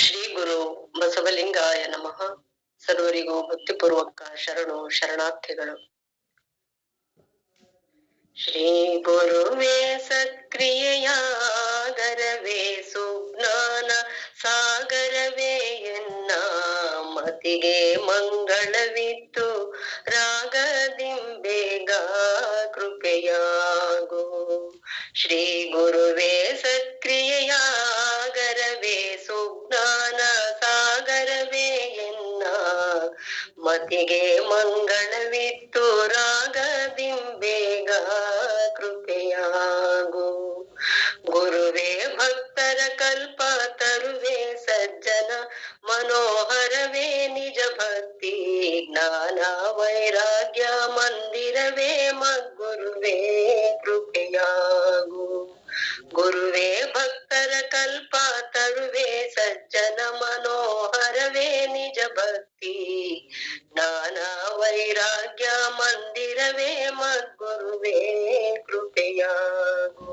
ಶ್ರೀ ಗುರು ಬಸವಲಿಂಗಾಯ ನಮಃ. ಸರ್ವರಿಗೂ ಭಕ್ತಿಪೂರ್ವಕ ಶರಣು ಶರಣಾರ್ಥಿಗಳು. ಶ್ರೀ ಗುರುವೇ ಸಕ್ರಿಯೆಯಾಗರವೇ ಸುಜ್ಞಾನ ಸಾಗರವೇ ಎನ್ನ ಮತಿಗೆ ಮಂಗಳವಿತ್ತು ರಾಗದಿಂಬೇಗ ಕೃಪೆಯಾಗೋ. ಶ್ರೀ ಗುರುವೇ ಸಕ್ರಿಯೆಯಾಗರವೇ ಸುಜ್ಞಾನ ಸಾಗರವೇ ಎನ್ನ ಮತಿಗೆ ಮಂಗಳವಿತ್ತು ರಾಗದಿಂಬೇಗ ಕೃಪೆಯಾಗು. ಗುರುವೇ ಭಕ್ತರ ಕಲ್ಪ ತರುವೆ ಸಜ್ಜನ ಮನೋಹರವೇ ನಿಜ ಭಕ್ತಿ ಜ್ಞಾನ ವೈರಾಗ್ಯ ಮಂದಿರವೇ ಮದ್ಗುರುವೇ ಕೃಪೆಯಾಗು. ಗುರುವೇ ಭಕ್ತರ ಕಲ್ಪ ತರುವೆ ಸಜ್ಜನ ಮನೋಹರವೇ ನಿಜ ಭಕ್ತಿ ಜ್ಞಾನ ವೈರಾಗ್ಯ ಮಂದಿರವೇ ಮದ್ಗುರುವೇ ಕೃಪೆಯಾಗು.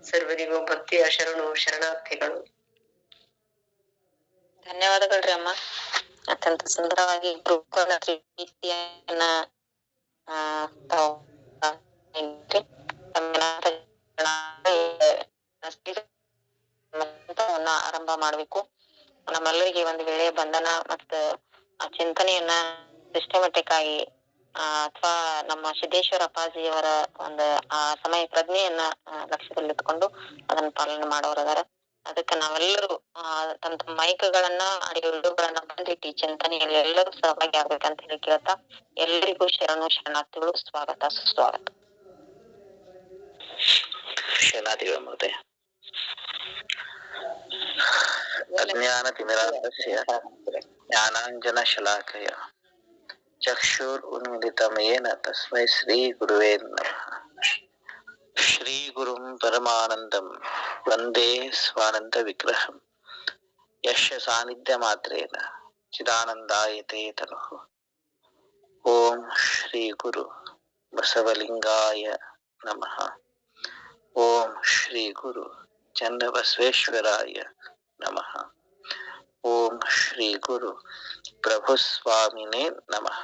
ಸರ್ವರಿಗೂ ಭಕ್ತಿಯ ಶರಣು ಶರಣಾರ್ಥಿಗಳು. ಧನ್ಯವಾದಗಳ್ರಿ ಅಮ್ಮ. ಅತ್ಯಂತ ಸುಂದರವಾಗಿ ಗುರುಕುಲ ರೀತಿಯನ್ನ ಆರಂಭ ಮಾಡ್ಬೇಕು. ನಮ್ಮೆಲ್ಲರಿಗೆ ಒಂದು ವೇಳೆಯ ಬಂಧನ ಮತ್ತು ಆ ಚಿಂತನೆಯನ್ನ ಸಿಸ್ಟಮೆಟಿಕ್ ಆಗಿ ಅಥವಾ ನಮ್ಮ ಸಿದ್ದೇಶ್ವರ ಅಪ್ಪಾಜಿಯವರ ಒಂದು ಆ ಸಮಯ ಪ್ರಜ್ಞೆಯನ್ನ ಲಕ್ಷ್ಯದಲ್ಲಿಟ್ಕೊಂಡು ಅದನ್ನ ಪಾಲನೆ ಮಾಡೋರದಾರ. ಅದಕ್ಕೆ ನಾವೆಲ್ಲರೂ ತಮ್ಮ ತಮ್ಮ ಮೈಕ್ಗಳನ್ನ ಆಡಿಯೋಗಳನ್ನ ಬಂದಿಟ್ಟು ಈ ಚಿಂತನೆಯಲ್ಲಿ ಎಲ್ಲರೂ ಸಹಭಾಗಿ ಆಗ್ಬೇಕಂತ ಹೇಳಿ ಕೇಳ್ತಾ ಎಲ್ಲರಿಗೂ ಶರಣು ಶರಣಾರ್ಥಿಗಳು. ಸ್ವಾಗತ ಸುಸ್ವಾಗತ. ಶರಣಾರ್ಥಿಗಳ ಮತ್ತೆ ಅಜ್ಞಾನ ತಿಮಿರಾಂಧಸ್ಯ ಜ್ಞಾನಾಂಜನ ಶಲಾಕಯ ಚಕ್ಷುರ್ ಉನ್ಮಿಲಿತಮೇನ ತಸ್ಮೈ ಶ್ರೀ ಗುರುವೇ ನಮಃ. ಶ್ರೀ ಗುರುಂ ಪರಮಾನಂದಂ ವಂದೇ ಸ್ವಾನಂದ ವಿಗ್ರಹಂ ಯಶ ಸಾನ್ನಿಧ್ಯ ಮಾತ್ರೇನ ಚಿದಾನಂದಾಯತೆ ತನುಃ. ಓಂ ಶ್ರೀ ಗುರು ಬಸವಲಿಂಗಾಯ ನಮಃ. ಓಂ ಶ್ರೀ ಗುರು ಚನ್ನಬಸವೇಶ್ವರಾಯ ನಮಃ. ಓಂ ಶ್ರೀ ಗುರು ಪ್ರಭು ಸ್ವಾಮಿನೇ ನಮಃ.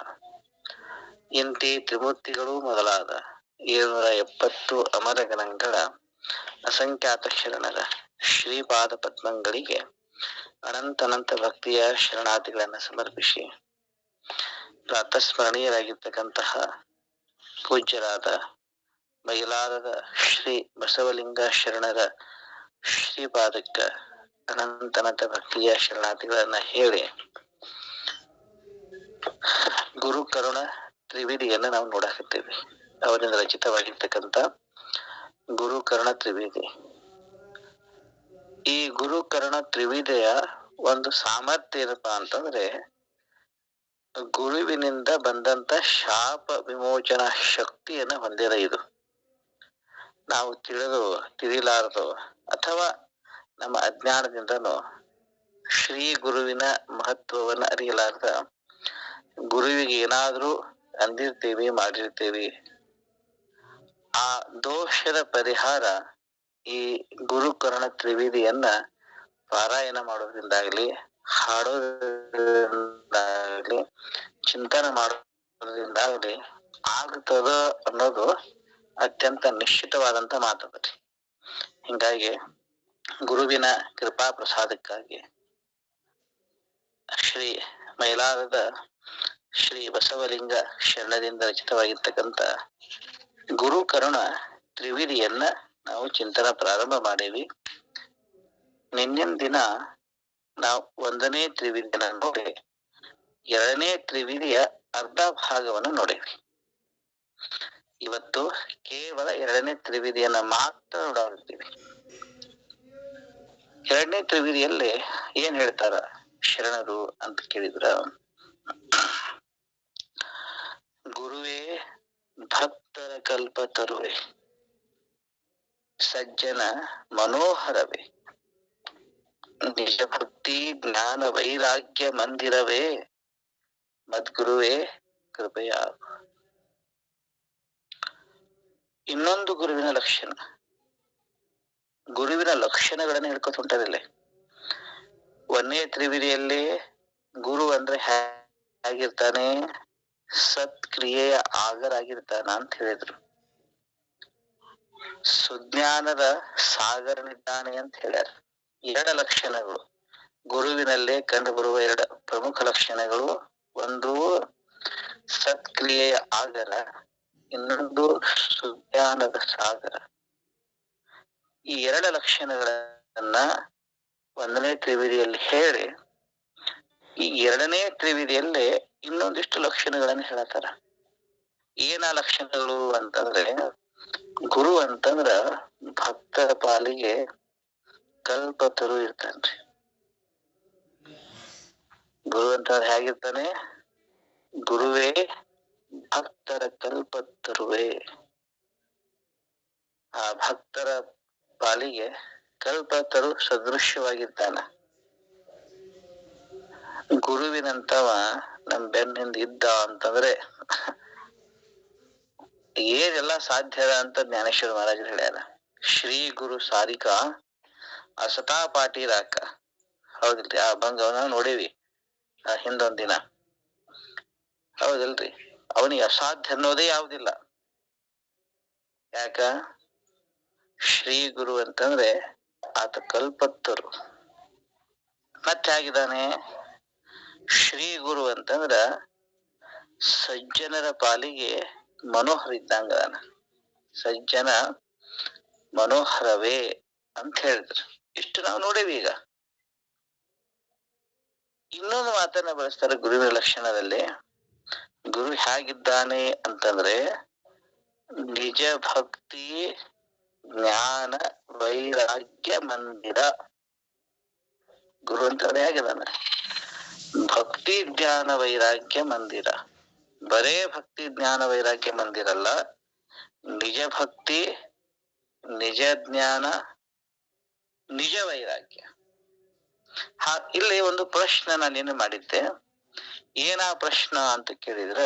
ಇಂತಿ ತ್ರಿಮೂರ್ತಿಗಳು ಮೊದಲಾದ 770 ಅಮರಗಣಗಳ ಅಸಂಖ್ಯಾತ ಶರಣರ ಶ್ರೀಪಾದ ಪದ್ಮಗಳಿಗೆ ಅನಂತ ಭಕ್ತಿಯ ಶರಣಾರ್ಥಿಗಳನ್ನ ಸಮರ್ಪಿಸಿ ಪ್ರಾತಸ್ಮರಣೀಯರಾಗಿರ್ತಕ್ಕಂತಹ ಪೂಜ್ಯರಾದ ಬಯಲಾರದ ಶ್ರೀ ಬಸವಲಿಂಗ ಶರಣರ ಶ್ರೀಪಾದಕ್ಕ ಅನಂತ ಭಕ್ತಿಯ ಶರಣಾರ್ಥಿಗಳನ್ನ ಹೇಳಿ ಗುರು ಕರುಣ ತ್ರಿವೇದಿಯನ್ನ ನಾವು ನೋಡಕತ್ತೇವೆ. ಅವರಿಂದ ರಚಿತವಾಗಿರ್ತಕ್ಕಂಥ ಗುರು ಕರ್ಣ ತ್ರಿವೇದಿ. ಈ ಗುರು ಕರ್ಣ ತ್ರಿವೇದಿಯ ಒಂದು ಸಾಮರ್ಥ್ಯ ಏನಪ್ಪಾ ಅಂತಂದ್ರೆ ಗುರುವಿನಿಂದ ಬಂದಂತ ಶಾಪ ವಿಮೋಚನಾ ಶಕ್ತಿಯನ್ನ ಹೊಂದಿದ. ಇದು ನಾವು ತಿಳಿಲಾರದು ಅಥವಾ ನಮ್ಮ ಅಜ್ಞಾನದಿಂದನೂ ಶ್ರೀ ಗುರುವಿನ ಮಹತ್ವವನ್ನ ಅರಿಯಲಾರ್ದ ಗುರುವಿಗೆ ಏನಾದ್ರೂ ಅಂದಿರ್ತೇವಿ ಮಾಡಿರ್ತೇವಿ. ಆ ದೋಷದ ಪರಿಹಾರ ಈ ಗುರು ಕರ್ಣ ತ್ರಿವೇದಿಯನ್ನ ಪಾರಾಯಣ ಮಾಡೋದ್ರಿಂದಾಗ್ಲಿ, ಹಾಡೋದ್ರಿಂದಾಗ್ಲಿ, ಚಿಂತನೆ ಮಾಡೋದ್ರಿಂದಾಗ್ಲಿ ಆಗ್ತದ ಅನ್ನೋದು ಅತ್ಯಂತ ನಿಶ್ಚಿತವಾದಂತ ಮಾತುಕತೆ. ಹಿಂಗಾಗಿ ಗುರುವಿನ ಕೃಪಾ ಪ್ರಸಾದಕ್ಕಾಗಿ ಶ್ರೀ ಮೈಲಾರದ ಶ್ರೀ ಬಸವಲಿಂಗ ಶರಣರಿಂದ ರಚಿತವಾಗಿರ್ತಕ್ಕಂಥ ಗುರು ಕರುಣ ತ್ರಿವೇದಿಯನ್ನ ನಾವು ಚಿಂತನ ಪ್ರಾರಂಭ ಮಾಡೇವಿ. ನಿನ್ನಿನ ದಿನ ನಾವು 1ನೇ ತ್ರಿವೇದಿಯನ್ನ ನೋಡಿ 2ನೇ ತ್ರಿವೇದಿಯ ಅರ್ಧ ಭಾಗವನ್ನು ನೋಡೇವಿ. ಇವತ್ತು ಕೇವಲ 2ನೇ ತ್ರಿವೇದಿಯನ್ನ ಮಾತ್ರ ನೋಡಾಡ್ತೀವಿ. 2ನೇ ತ್ರಿವೇದಿಯಲ್ಲಿ ಏನ್ ಹೇಳ್ತಾರ ಶರಣರು ಅಂತ ಕೇಳಿದ್ರ, ಗುರುವೇ ಭಕ್ತರ ಕಲ್ಪ ತರುವೆ ಸಜ್ಜನ ಮನೋಹರವೇ ನಿಜ ಭಕ್ತಿ ಜ್ಞಾನ ವೈರಾಗ್ಯ ಮಂದಿರವೇ ಮದ್ಗುರುವೇ ಕೃಪೆಯಾಗು. ಇನ್ನೊಂದು ಗುರುವಿನ ಲಕ್ಷಣ, ಗುರುವಿನ ಲಕ್ಷಣಗಳನ್ನ ಹೇಳ್ಕೊತ ಹೊಂಟದಿಲ್ಲ. ಒಂದೇ ತ್ರಿವಿಧಿಯಲ್ಲಿ ಗುರು ಅಂದ್ರೆ ಹೇಗಿರ್ತಾನೆ? ಸತ್ಕ್ರಿಯೆಯ ಆಗರಾಗಿರ್ತಾನ ಅಂತ ಹೇಳಿದ್ರು. ಸುಜ್ಞಾನದ ಸಾಗರನಿದ್ದಾನೆ ಅಂತ ಹೇಳ್ಯಾರ. ಎರಡು ಲಕ್ಷಣಗಳು ಗುರುವಿನಲ್ಲೇ ಕಂಡು ಬರುವ ಎರಡು ಪ್ರಮುಖ ಲಕ್ಷಣಗಳು. ಒಂದು ಸತ್ಕ್ರಿಯೆಯ ಆಗರ, ಇನ್ನೊಂದು ಸುಜ್ಞಾನದ ಸಾಗರ. ಈ ಎರಡು ಲಕ್ಷಣಗಳನ್ನ ಒಂದನೇ ತ್ರಿವಿಧಿಯಲ್ಲಿ ಹೇಳಿ, ಈ ಎರಡನೇ ತ್ರಿವಿಧಿಯಲ್ಲಿ ಇನ್ನೊಂದಿಷ್ಟು ಲಕ್ಷಣಗಳನ್ನ ಹೇಳತಾರ. ಏನ ಲಕ್ಷಣಗಳು ಅಂತಂದ್ರೆ, ಗುರು ಅಂತಂದ್ರ ಭಕ್ತರ ಪಾಲಿಗೆ ಕಲ್ಪತರು ಇರ್ತಾನ್ರಿ. ಗುರು ಅಂತಂದ್ರೆ ಹೇಗಿರ್ತಾನೆ? ಗುರುವೇ ಭಕ್ತರ ಕಲ್ಪತರುವೇ. ಆ ಭಕ್ತರ ಪಾಲಿಗೆ ಕಲ್ಪತರು ಸದೃಶ್ಯವಾಗಿರ್ತಾನ. ಗುರುವಿನಂತವ ನಮ್ ಬೆನ್ನಿಂದ ಇದ್ದ ಅಂತಂದ್ರೆ ಏನೆಲ್ಲ ಸಾಧ್ಯ ಅಂತ ಜ್ಞಾನೇಶ್ವರ ಮಹಾರಾಜರು ಹೇಳ್ಯಾರ. ಶ್ರೀ ಗುರು ಸಾರಿಕಾ ಅಸತಾ ಪಾಟೀರಾಕ. ಹೌದಿಲ್ರಿ? ಆ ಭಂಗವನ್ನ ನೋಡೇವಿ ಹಿಂದೊಂದ್ ದಿನ. ಹೌದಿಲ್ರಿ? ಅವನಿಗೆ ಅಸಾಧ್ಯ ಅನ್ನೋದೇ ಯಾವುದಿಲ್ಲ. ಯಾಕ? ಶ್ರೀ ಗುರು ಅಂತಂದ್ರೆ ಆತ ಕಲ್ಪತ್ತರು. ಮತ್ತೆ ಆಗಿದ್ದಾನೆ ಶ್ರೀ ಗುರು ಅಂತಂದ್ರ ಸಜ್ಜನರ ಪಾಲಿಗೆ ಮನೋಹರ ಇದ್ದಂಗ. ಸಜ್ಜನ ಮನೋಹರವೇ ಅಂತ ಹೇಳಿದ್ರು. ಇಷ್ಟು ನಾವು ನೋಡೇವಿ. ಈಗ ಇನ್ನೊಂದು ಮಾತನ್ನ ಬಳಸ್ತಾರೆ ಗುರುವಿನ ಲಕ್ಷಣದಲ್ಲಿ. ಗುರು ಹೇಗಿದ್ದಾನೆ ಅಂತಂದ್ರೆ ನಿಜ ಭಕ್ತಿ ಜ್ಞಾನ ವೈರಾಗ್ಯ ಮಂದಿರ. ಗುರು ಅಂತಂದ್ರೆ ಹೇಗಿದ್ದಾನೆ? ಭಕ್ತಿ ಜ್ಞಾನ ವೈರಾಗ್ಯ ಮಂದಿರ. ಬರೇ ಭಕ್ತಿ ಜ್ಞಾನ ವೈರಾಗ್ಯ ಮಂದಿರ ಅಲ್ಲ, ನಿಜ ಭಕ್ತಿ, ನಿಜ ಜ್ಞಾನ, ನಿಜ ವೈರಾಗ್ಯ. ಇಲ್ಲಿ ಒಂದು ಪ್ರಶ್ನೆ ನಾನೇನು ಮಾಡಿದ್ದೆ. ಏನ ಪ್ರಶ್ನ ಅಂತ ಕೇಳಿದ್ರ,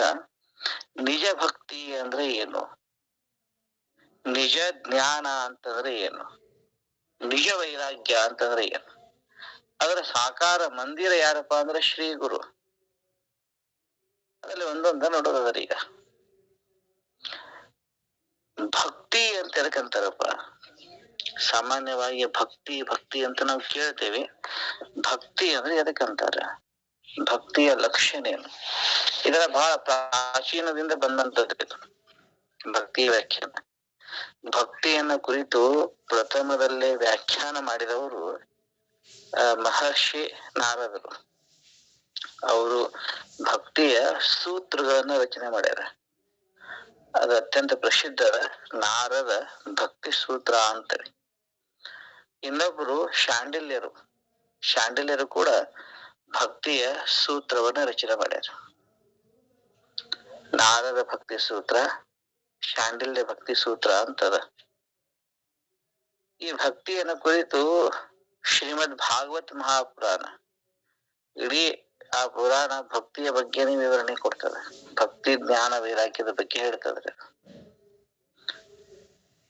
ನಿಜ ಭಕ್ತಿ ಅಂದ್ರೆ ಏನು? ನಿಜ ಜ್ಞಾನ ಅಂತಂದ್ರೆ ಏನು? ನಿಜ ವೈರಾಗ್ಯ ಅಂತಂದ್ರೆ ಏನು? ಅದರ ಸಾಕಾರ ಮಂದಿರ ಯಾರಪ್ಪ ಅಂದ್ರೆ ಶ್ರೀ ಗುರು. ಅದ್ರಲ್ಲಿ ಒಂದೊಂದ ನೋಡೋದರ. ಈಗ ಭಕ್ತಿ ಅಂತ ಎದಕ್ಕಂತಾರಪ್ಪ? ಸಾಮಾನ್ಯವಾಗಿ ಭಕ್ತಿ ಭಕ್ತಿ ಅಂತ ನಾವು ಕೇಳ್ತೇವೆ. ಭಕ್ತಿ ಅಂದ್ರೆ ಎದಕ್ಕಂತಾರ? ಭಕ್ತಿಯ ಲಕ್ಷಣ ಏನು? ಇದರ ಬಹಳ ಪ್ರಾಚೀನದಿಂದ ಬಂದಂತದ್ದು ಇದು ಭಕ್ತಿ ವ್ಯಾಖ್ಯಾನ. ಭಕ್ತಿಯನ್ನ ಕುರಿತು ಪ್ರಥಮದಲ್ಲೇ ವ್ಯಾಖ್ಯಾನ ಮಾಡಿದವರು ಮಹರ್ಷಿ ನಾರದರು. ಅವರು ಭಕ್ತಿಯ ಸೂತ್ರಗಳನ್ನ ರಚನೆ ಮಾಡ್ಯಾರ. ಅದು ಅತ್ಯಂತ ಪ್ರಸಿದ್ಧ ನಾರದ ಭಕ್ತಿ ಸೂತ್ರ ಅಂತೇಳಿ. ಇನ್ನೊಬ್ರು ಶಾಂಡಿಲ್ಯರು ಕೂಡ ಭಕ್ತಿಯ ಸೂತ್ರವನ್ನ ರಚನೆ ಮಾಡ್ಯಾರ. ನಾರದ ಭಕ್ತಿ ಸೂತ್ರ, ಶಾಂಡಿಲ್ಯ ಭಕ್ತಿ ಸೂತ್ರ ಅಂತದ. ಈ ಭಕ್ತಿಯನ್ನ ಕುರಿತು ಶ್ರೀಮದ್ ಭಾಗವತ್ ಮಹಾಪುರಾಣ, ಇಡೀ ಆ ಪುರಾಣ ಭಕ್ತಿಯ ಬಗ್ಗೆನೇ ವಿವರಣೆ ಕೊಡ್ತದೆ. ಭಕ್ತಿ ಜ್ಞಾನ ವೈರಾಗ್ಯದ ಬಗ್ಗೆ ಹೇಳ್ತದ್ರೆ.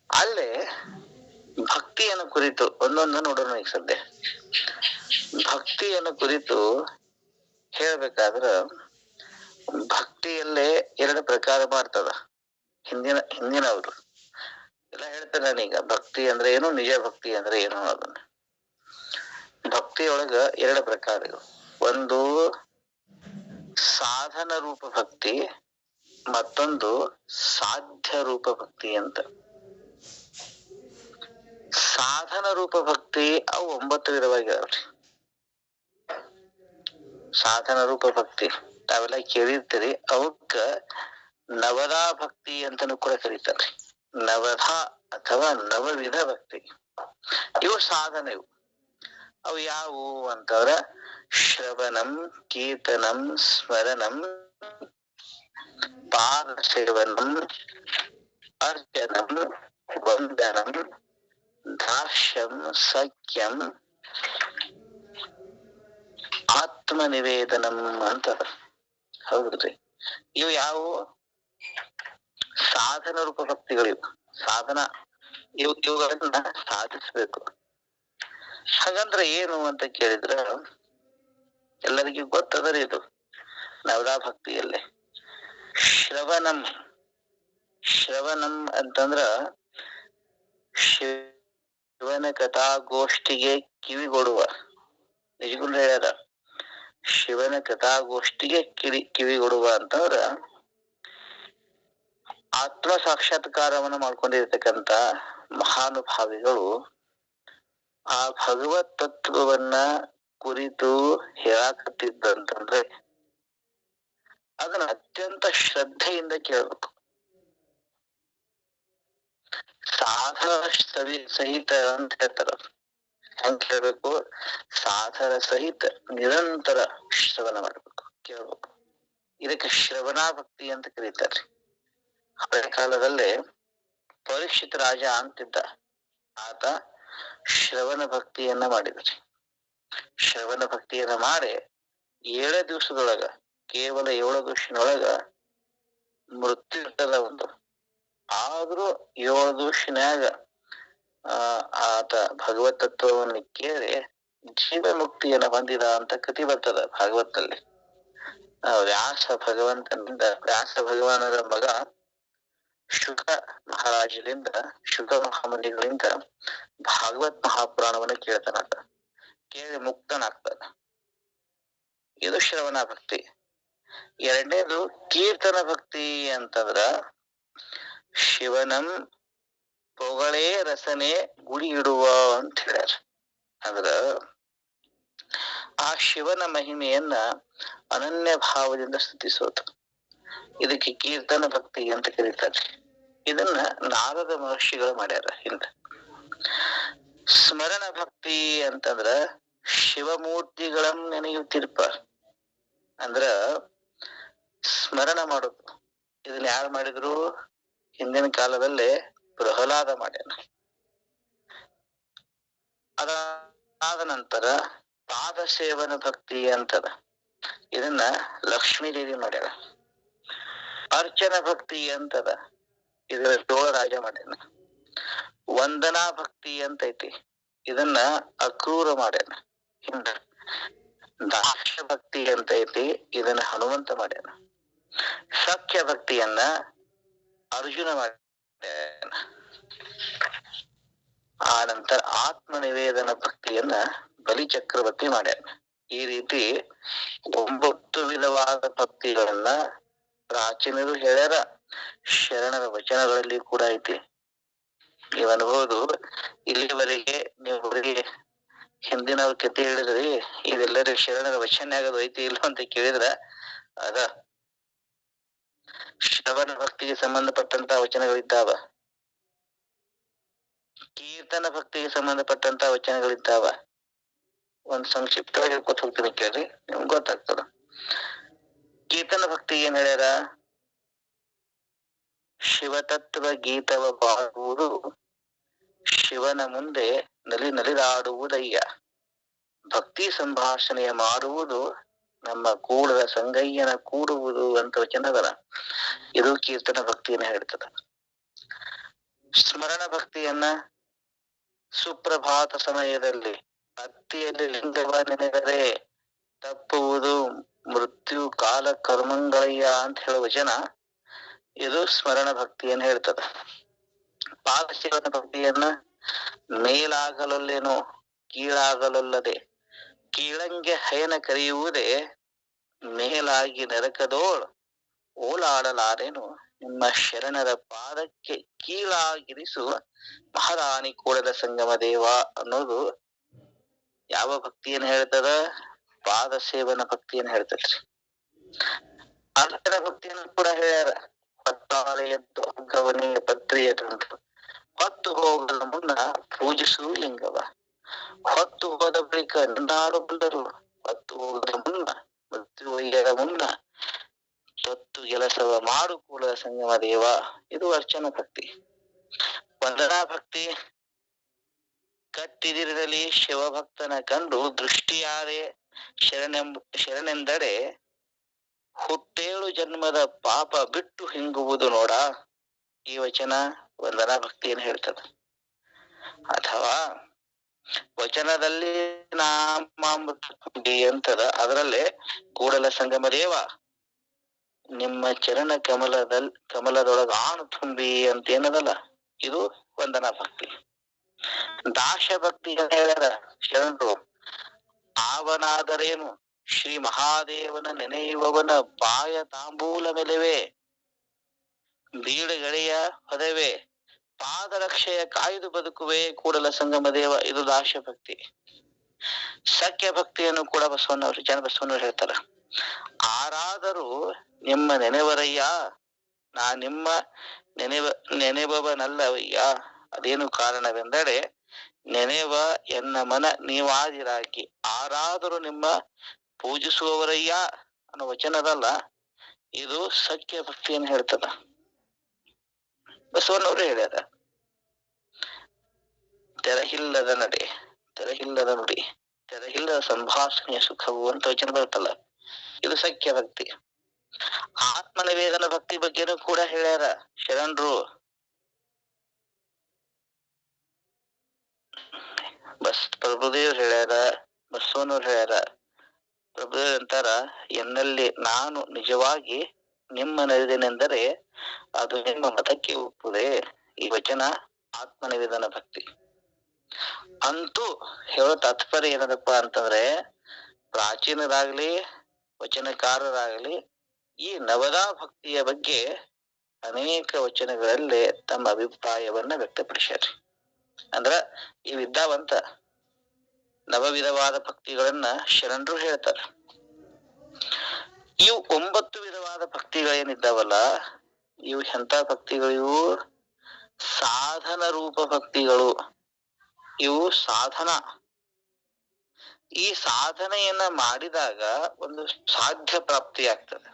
ಅಲ್ಲೇ ಭಕ್ತಿಯನ್ನು ಕುರಿತು ಒಂದೊಂದು ನೋಡೋಣ. ಈಗ ಸದ್ಯ ಭಕ್ತಿಯನ್ನು ಕುರಿತು ಹೇಳ್ಬೇಕಾದ್ರ ಭಕ್ತಿಯಲ್ಲೇ ಎರಡು ಪ್ರಕಾರ ಮಾಡ್ತದ. ಹಿಂದಿನವರು ಎಲ್ಲ ಹೇಳ್ತಾರೆ. ನಾನೀಗ ಭಕ್ತಿ ಅಂದ್ರೆ ಏನು, ನಿಜ ಭಕ್ತಿ ಅಂದ್ರೆ ಏನು ಅನ್ನೋದನ್ನ. ಭಕ್ತಿಯೊಳಗ ಎರಡು ಪ್ರಕಾರಗಳು. ಒಂದು ಸಾಧನ ರೂಪ ಭಕ್ತಿ, ಮತ್ತೊಂದು ಸಾಧ್ಯ ರೂಪ ಭಕ್ತಿ ಅಂತ. ಸಾಧನ ರೂಪ ಭಕ್ತಿ ಅವು 9 ವಿಧವಾಗಿದಾವ್ರಿ. ಸಾಧನ ರೂಪ ಭಕ್ತಿ ತಾವೆಲ್ಲ ಕೇಳಿರ್ತೀರಿ. ಅವಕ್ಕ ನವದಾ ಭಕ್ತಿ ಅಂತಾನು ಕೂಡ ಕರೀತಾರೆ. ನವಧ ಅಥವಾ ನವವಿಧ ಭಕ್ತಿ. ಇವು ಸಾಧನ. ಅವು ಯಾವುವು ಅಂತಂದ್ರ ಶ್ರವಣಂ, ಕೀರ್ತನಂ, ಸ್ಮರಣಂ, ಪಾದ ಸೇವನಂ, ಅರ್ಚನಂ, ವಂದನಂ, ದಾಸ್ಯಂ, ಸಖ್ಯಂ, ಆತ್ಮ ನಿವೇದನಂ ಅಂತ. ಹೌದ್ರಿ? ಇವು ಯಾವ ಸಾಧನ ರೂಪ ಭಕ್ತಿಗಳಿವು. ಸಾಧನ ಇವುಗಳನ್ನ ಸಾಧಿಸ್ಬೇಕು. ಹಾಗಂದ್ರೆ ಏನು ಅಂತ ಕೇಳಿದ್ರ, ಎಲ್ಲರಿಗೂ ಗೊತ್ತದರಿ ಇದು ನವದಾ ಭಕ್ತಿಯಲ್ಲೇ. ಶ್ರವಣಂ ಶ್ರವಣಂ ಅಂತಂದ್ರ ಶಿವನ ಕಥಾಗೋಷ್ಠಿಗೆ ಕಿವಿಗೊಡುವ. ನಿಜಗುಂಡ ಹೇಳ್ಯಾರ, ಶಿವನ ಕಥಾಗೋಷ್ಠಿಗೆ ಕಿವಿಗೊಡುವ ಅಂತಂದ್ರ ಆತ್ಮ ಸಾಕ್ಷಾತ್ಕಾರವನ್ನ ಮಾಡ್ಕೊಂಡಿರ್ತಕ್ಕಂತ ಮಹಾನುಭಾವಿಗಳು ಆ ಭಗವತ್ ತತ್ವವನ್ನ ಕುರಿತು ಹೇಳಾಕತ್ತಿದ್ದಂತಂದ್ರೆ ಅದನ್ನ ಅತ್ಯಂತ ಶ್ರದ್ಧೆಯಿಂದ ಕೇಳಬೇಕು. ಸಾಧನ ಸಹಿತ ಅಂತ ಹೇಳ್ತಾರ. ಹೆಂಗ್ ಕೇಳ್ಬೇಕು? ಸಾಧನ ಸಹಿತ ನಿರಂತರ ಶ್ರವಣ ಮಾಡ್ಬೇಕು, ಕೇಳ್ಬೇಕು. ಇದಕ್ಕೆ ಶ್ರವಣಾ ಭಕ್ತಿ ಅಂತ ಕರೀತಾರೆ. ಹಳೆ ಕಾಲದಲ್ಲೇ ಪರೀಕ್ಷಿತ ರಾಜ ಅಂತಿದ್ದ, ಆತ ಶ್ರವಣ ಭಕ್ತಿಯನ್ನ ಮಾಡಿದ್ರಿ. ಶ್ರವಣ ಭಕ್ತಿಯನ್ನ ಮಾಡಿ 7 ದಿವಸದೊಳಗ, ಕೇವಲ 7 ದಿವಸನೊಳಗ ಮೃತ್ಯು ಇರ್ತದ ಒಂದು. ಆದ್ರೂ 7 ದಿವಸನ್ಯಾಗ ಆತ ಭಗವತ್ ತತ್ವವನ್ನು ಕೇಳಿ ಜೀವ ಮುಕ್ತಿಯನ್ನ ಹೊಂದಿದ ಅಂತ ಕಥೆ ಬರ್ತದ ಭಾಗವತಲ್ಲಿ. ವ್ಯಾಸ ಭಗವಾನರ ಮಗ ಶುಕ ಮಹಾರಾಜರಿಂದ, ಶುಕ ಮಹಾಮುನಿಗಳಿಂದ ಭಾಗವತ್ ಮಹಾಪುರಾಣವನ್ನ ಕೇಳ್ತಾನಂತ. ಕೇಳಿ ಮುಕ್ತನಾಗ್ತಾನ. ಇದು ಶ್ರವಣ ಭಕ್ತಿ. ಎರಡನೇದು ಕೀರ್ತನ ಭಕ್ತಿ ಅಂತಂದ್ರ ಶಿವನಂ ಪೊಗಳೇ ರಸನೆ ಗುಡಿ ಇಡುವ ಅಂತ ಹೇಳ್ಯಾರ. ಅಂದ್ರ ಆ ಶಿವನ ಮಹಿಮೆಯನ್ನ ಅನನ್ಯ ಭಾವದಿಂದ ಸ್ತುತಿಸೋದು. ಇದಕ್ಕೆ ಕೀರ್ತನ ಭಕ್ತಿ ಅಂತ ಕರೀತಾರೆ. ಇದನ್ನ ನಾರದ ಮಹರ್ಷಿಗಳು ಮಾಡ್ಯಾರ ಹಿಂದ. ಸ್ಮರಣ ಭಕ್ತಿ ಅಂತಂದ್ರ ಶಿವಮೂರ್ತಿಗಳನ್ನ ನೆನೆಯುತ್ತಿರ್ಪ. ಅಂದ್ರ ಸ್ಮರಣ ಮಾಡೋದು. ಇದನ್ನ ಯಾರು ಮಾಡಿದ್ರು? ಹಿಂದಿನ ಕಾಲದಲ್ಲೇ ಪ್ರಹ್ಲಾದ ಮಾಡ್ಯಾನ. ಅದಾದ ನಂತರ ಪಾದ ಸೇವನ ಭಕ್ತಿ ಅಂತದ. ಇದನ್ನ ಲಕ್ಷ್ಮೀ ದೇವಿ ಮಾಡ್ಯಾರ. ಅರ್ಚನ ಭಕ್ತಿ ಅಂತದ. ಇದನ್ನ ಚೋಳ ರಾಜ ಮಾಡ್ಯಾನ. ವಂದನಾ ಭಕ್ತಿ ಅಂತ ಐತಿ. ಇದನ್ನ ಅಕ್ರೂರ ಮಾಡ್ಯಾನ ಹಿಂದ. ದಾಕ್ಷ ಭಕ್ತಿ ಅಂತ ಐತಿ. ಇದನ್ನ ಹನುಮಂತ ಮಾಡ್ಯಾನ. ಸಖ್ಯ ಭಕ್ತಿಯನ್ನ ಅರ್ಜುನ ಮಾಡ್ಯಾನ. ಆ ನಂತರ ಆತ್ಮ ನಿವೇದನ ಭಕ್ತಿಯನ್ನ ಬಲಿ ಚಕ್ರವರ್ತಿ ಮಾಡ್ಯಾನ. ಈ ರೀತಿ 9 ವಿಧವಾದ ಭಕ್ತಿಗಳನ್ನ ಪ್ರಾಚೀನರು ಹೇಳ್ಯಾರ. ಶರಣರ ವಚನಗಳಲ್ಲಿ ಕೂಡ ಐತಿ. ನೀವ್ ಅನ್ಬಹುದು, ಇಲ್ಲಿವರೆಗೆ ನೀವು ಬರೀ ಹಿಂದಿನ ಕಥೆ ಹೇಳಿದ್ರಿ, ಇದೆಲ್ಲರೂ ಶರಣರ ವಚನ ಐತಿ ಇಲ್ಲ ಅಂತ ಕೇಳಿದ್ರ ಅದ ಶ್ರವಣ ಭಕ್ತಿಗೆ ಸಂಬಂಧಪಟ್ಟಂತ ವಚನಗಳಿದ್ದಾವ. ಕೀರ್ತನ ಭಕ್ತಿಗೆ ಸಂಬಂಧಪಟ್ಟಂತ ವಚನಗಳಿದ್ದಾವ. ಒಂದ್ ಸಂಕ್ಷಿಪ್ತವಾಗಿ ಹೇಳ್ಕೊತ ಹೋಗ್ತೀನಿ, ಕೇಳ್ರಿ, ನಿಮ್ಗೆ ಗೊತ್ತಾಗ್ತದ. ಕೀರ್ತನ ಭಕ್ತಿ ಏನ್ ಹೇಳ್ಯಾರ? ಶಿವತತ್ವ ಗೀತವ ಬಾಳುವುದು ಶಿವನ ಮುಂದೆ ನಲಿದಾಡುವುದಯ್ಯ. ಭಕ್ತಿ ಸಂಭಾಷಣೆಯ ಮಾಡುವುದು ನಮ್ಮ ಕೂಡದ ಸಂಗಯ್ಯನ ಕೂಡುವುದು ಅಂತ ವಚನದಲ್ಲ. ಇದು ಕೀರ್ತನ ಭಕ್ತಿಯನ್ನ ಹೇಳ್ತದ. ಸ್ಮರಣ ಭಕ್ತಿಯನ್ನ ಸುಪ್ರಭಾತ ಸಮಯದಲ್ಲಿ ಹತ್ತಿಯಲ್ಲಿ ಲಿಂಗವ ನೆನೆದರೆ ತಪ್ಪುವುದು ಮೃತ್ಯು ಕಾಲ ಕರ್ಮಂಗಳಯ್ಯ ಅಂತ ಹೇಳೋ ವಚನ. ಇದು ಸ್ಮರಣ ಭಕ್ತಿಯನ್ನ ಹೇಳ್ತದ. ಪಾದಶಿವನ ಭಕ್ತಿಯನ್ನ ಮೇಲಾಗಲಲ್ಲೇನೋ ಕೀಳಾಗಲಲ್ಲದೆ ಕೀಳಂಗೆ ಹಯನ ಕರೆಯುವುದೇ ಮೇಲಾಗಿ ನರಕದೋಳ್ ಓಲಾಡಲಾರೇನು ನಿಮ್ಮ ಶರಣರ ಪಾದಕ್ಕೆ ಕೀಳಾಗಿರಿಸು ಮಹಾರಾಣಿ ಕೂಡದ ಸಂಗಮ ದೇವ ಅನ್ನೋದು ಯಾವ ಭಕ್ತಿಯನ್ನ ಹೇಳ್ತದ? ಪಾದ ಸೇವನ ಭಕ್ತಿಯನ್ನ ಹೇಳ್ತದ್ರಿ. ಅರ್ಚನ ಭಕ್ತಿಯನ್ನು ಕೂಡ ಹೇಳ್ಯಾರ. ಹೊತ್ತಾಳೆ ಎದ್ದು ಅಂಗವನೇ ಪತ್ರಿಯದಂತ ಹೊತ್ತು ಹೋಗದ ಮುನ್ನ ಪೂಜಿಸು ಲಿಂಗವ. ಹೊತ್ತು ಹೋದ ಬಳಿಕ ನಿಂದಾಡಬಲ್ಲರು. ಹೊತ್ತು ಹೋಗದ ಮುನ್ನ ಮೃತ್ಯು ಒಯ್ಯದ ಮುನ್ನ ತೊತ್ತು ಕೆಲಸವ ಮಾಡು ಕೂಡದ ಸಂಗಮ ದೇವ. ಇದು ಅರ್ಚನ ಭಕ್ತಿ. ವಂದನಾ ಭಕ್ತಿ ಕಟ್ಟಿದಿರಲಿ ಶಿವಭಕ್ತನ ಕಂಡು ದೃಷ್ಟಿಯಾರೆ ಶರಣೆಂದಡೆ ಹುಟ್ಟೇಳು ಜನ್ಮದ ಪಾಪ ಬಿಟ್ಟು ಹಿಂಗುವುದು ನೋಡ. ಈ ವಚನ ವಂದನಾ ಭಕ್ತಿಯನ್ನು ಹೇಳ್ತದ. ಅಥವಾ ವಚನದಲ್ಲಿ ನಾಮ ಜೀವಾಮೃತ ಕುಡಿ ಅಂತದ. ಅದರಲ್ಲೇ ಕೂಡಲ ಸಂಗಮ ದೇವ ನಿಮ್ಮ ಚರಣ ಕಮಲದೊಳಗ ಆಣು ತುಂಬಿ ಅಂತ ಏನದಲ್ಲ, ಇದು ವಂದನಾ ಭಕ್ತಿ. ದಾಶ ಭಕ್ತಿ ಹೇಳ್ಯಾರ ಶರಣರು. ಆವನಾದರೇನು ಶ್ರೀ ಮಹಾದೇವನ ನೆನೆಯುವವನ ಬಾಯ ತಾಂಬೂಲ ಮೆಲುವೆ, ಬೀಳುಗಳೆಯ ಹೊದವೆ, ಪಾದರಕ್ಷೆಯ ಕಾಯ್ದು ಬದುಕುವೆ ಕೂಡಲ ಸಂಗಮ ದೇವ. ಇದು ದಾಶ ಭಕ್ತಿ. ಸಖ್ಯ ಭಕ್ತಿಯನ್ನು ಕೂಡ ಬಸವಣ್ಣವರು ಬಸವಣ್ಣವ್ರು ಹೇಳ್ತಾರ. ಆರಾದರೂ ನಿಮ್ಮ ನೆನೆವರಯ್ಯ, ನಾ ನಿಮ್ಮ ನೆನೆಬವನಲ್ಲವಯ್ಯ. ಅದೇನು ಕಾರಣವೆಂದರೆ, ನೆನೆವ ಎನ್ನ ಮನ ನೀವಾದಿರಾಗಿ, ಆರಾದರೂ ನಿಮ್ಮ ಪೂಜಿಸುವವರಯ್ಯ ಅನ್ನೋ ವಚನದಲ್ಲ, ಇದು ಸಖ್ಯ ಭಕ್ತಿಯನ್ನು ಹೇಳ್ತದ. ಬಸವಣ್ಣವರು ಹೇಳ್ಯಾರ. ತೆರಹಿಲ್ಲದ ನಡೆ, ತೆರಹಿಲ್ಲದ ನುಡಿ, ತೆರಹಿಲ್ಲದ ಸಂಭಾಷಣೆಯ ಸುಖವು ಅಂತ ವಚನ ಬರುತ್ತಲ್ಲ, ಇದು ಸಖ್ಯ ಭಕ್ತಿ. ಆತ್ಮನಿವೇದನ ಭಕ್ತಿ ಬಗ್ಗೆನೂ ಕೂಡ ಹೇಳ್ಯಾರ ಶರಣರು. ಪ್ರಭುದೇವ್ರು ಹೇಳ್ಯಾರ, ಬಸವನವ್ರು ಹೇಳ್ಯಾರ. ಪ್ರಭುದೇವ್ರು ಅಂತಾರ, ಎನ್ನಲ್ಲಿ ನಾನು ನಿಜವಾಗಿ ನಿಮ್ಮನರಿದೆನೆಂದರೆ ಅದು ನಿಮ್ಮ ಮತಕ್ಕೆ ಒಪ್ಪುದೆ. ಈ ವಚನ ಆತ್ಮನಿವೇದನ ಭಕ್ತಿ. ಅಂತೂ ಹೇಳೋ ತಾತ್ಪರ್ಯ ಏನದಪ್ಪ ಅಂತಂದ್ರೆ, ಪ್ರಾಚೀನರಾಗ್ಲಿ ವಚನಕಾರರಾಗ್ಲಿ ಈ ನವದಾ ಭಕ್ತಿಯ ಬಗ್ಗೆ ಅನೇಕ ವಚನಗಳಲ್ಲಿ ತಮ್ಮ ಅಭಿಪ್ರಾಯವನ್ನ ವ್ಯಕ್ತಪಡಿಸ್ಯಾರ. ಅಂದ್ರ ಇವಿದ್ದಾವಂತ ನವವಿಧವಾದ ಭಕ್ತಿಗಳನ್ನ ಶರಣರು ಹೇಳ್ತಾರ. ಇವು 9 ವಿಧವಾದ ಭಕ್ತಿಗಳೇನಿದ್ದಾವಲ್ಲ, ಇವು ಎಂತ ಭಕ್ತಿಗಳು? ಸಾಧನ ರೂಪ ಭಕ್ತಿಗಳು. ಇವು ಸಾಧನ. ಈ ಸಾಧನೆಯನ್ನ ಮಾಡಿದಾಗ ಒಂದು ಸಾಧ್ಯ ಪ್ರಾಪ್ತಿಯಾಗ್ತದೆ,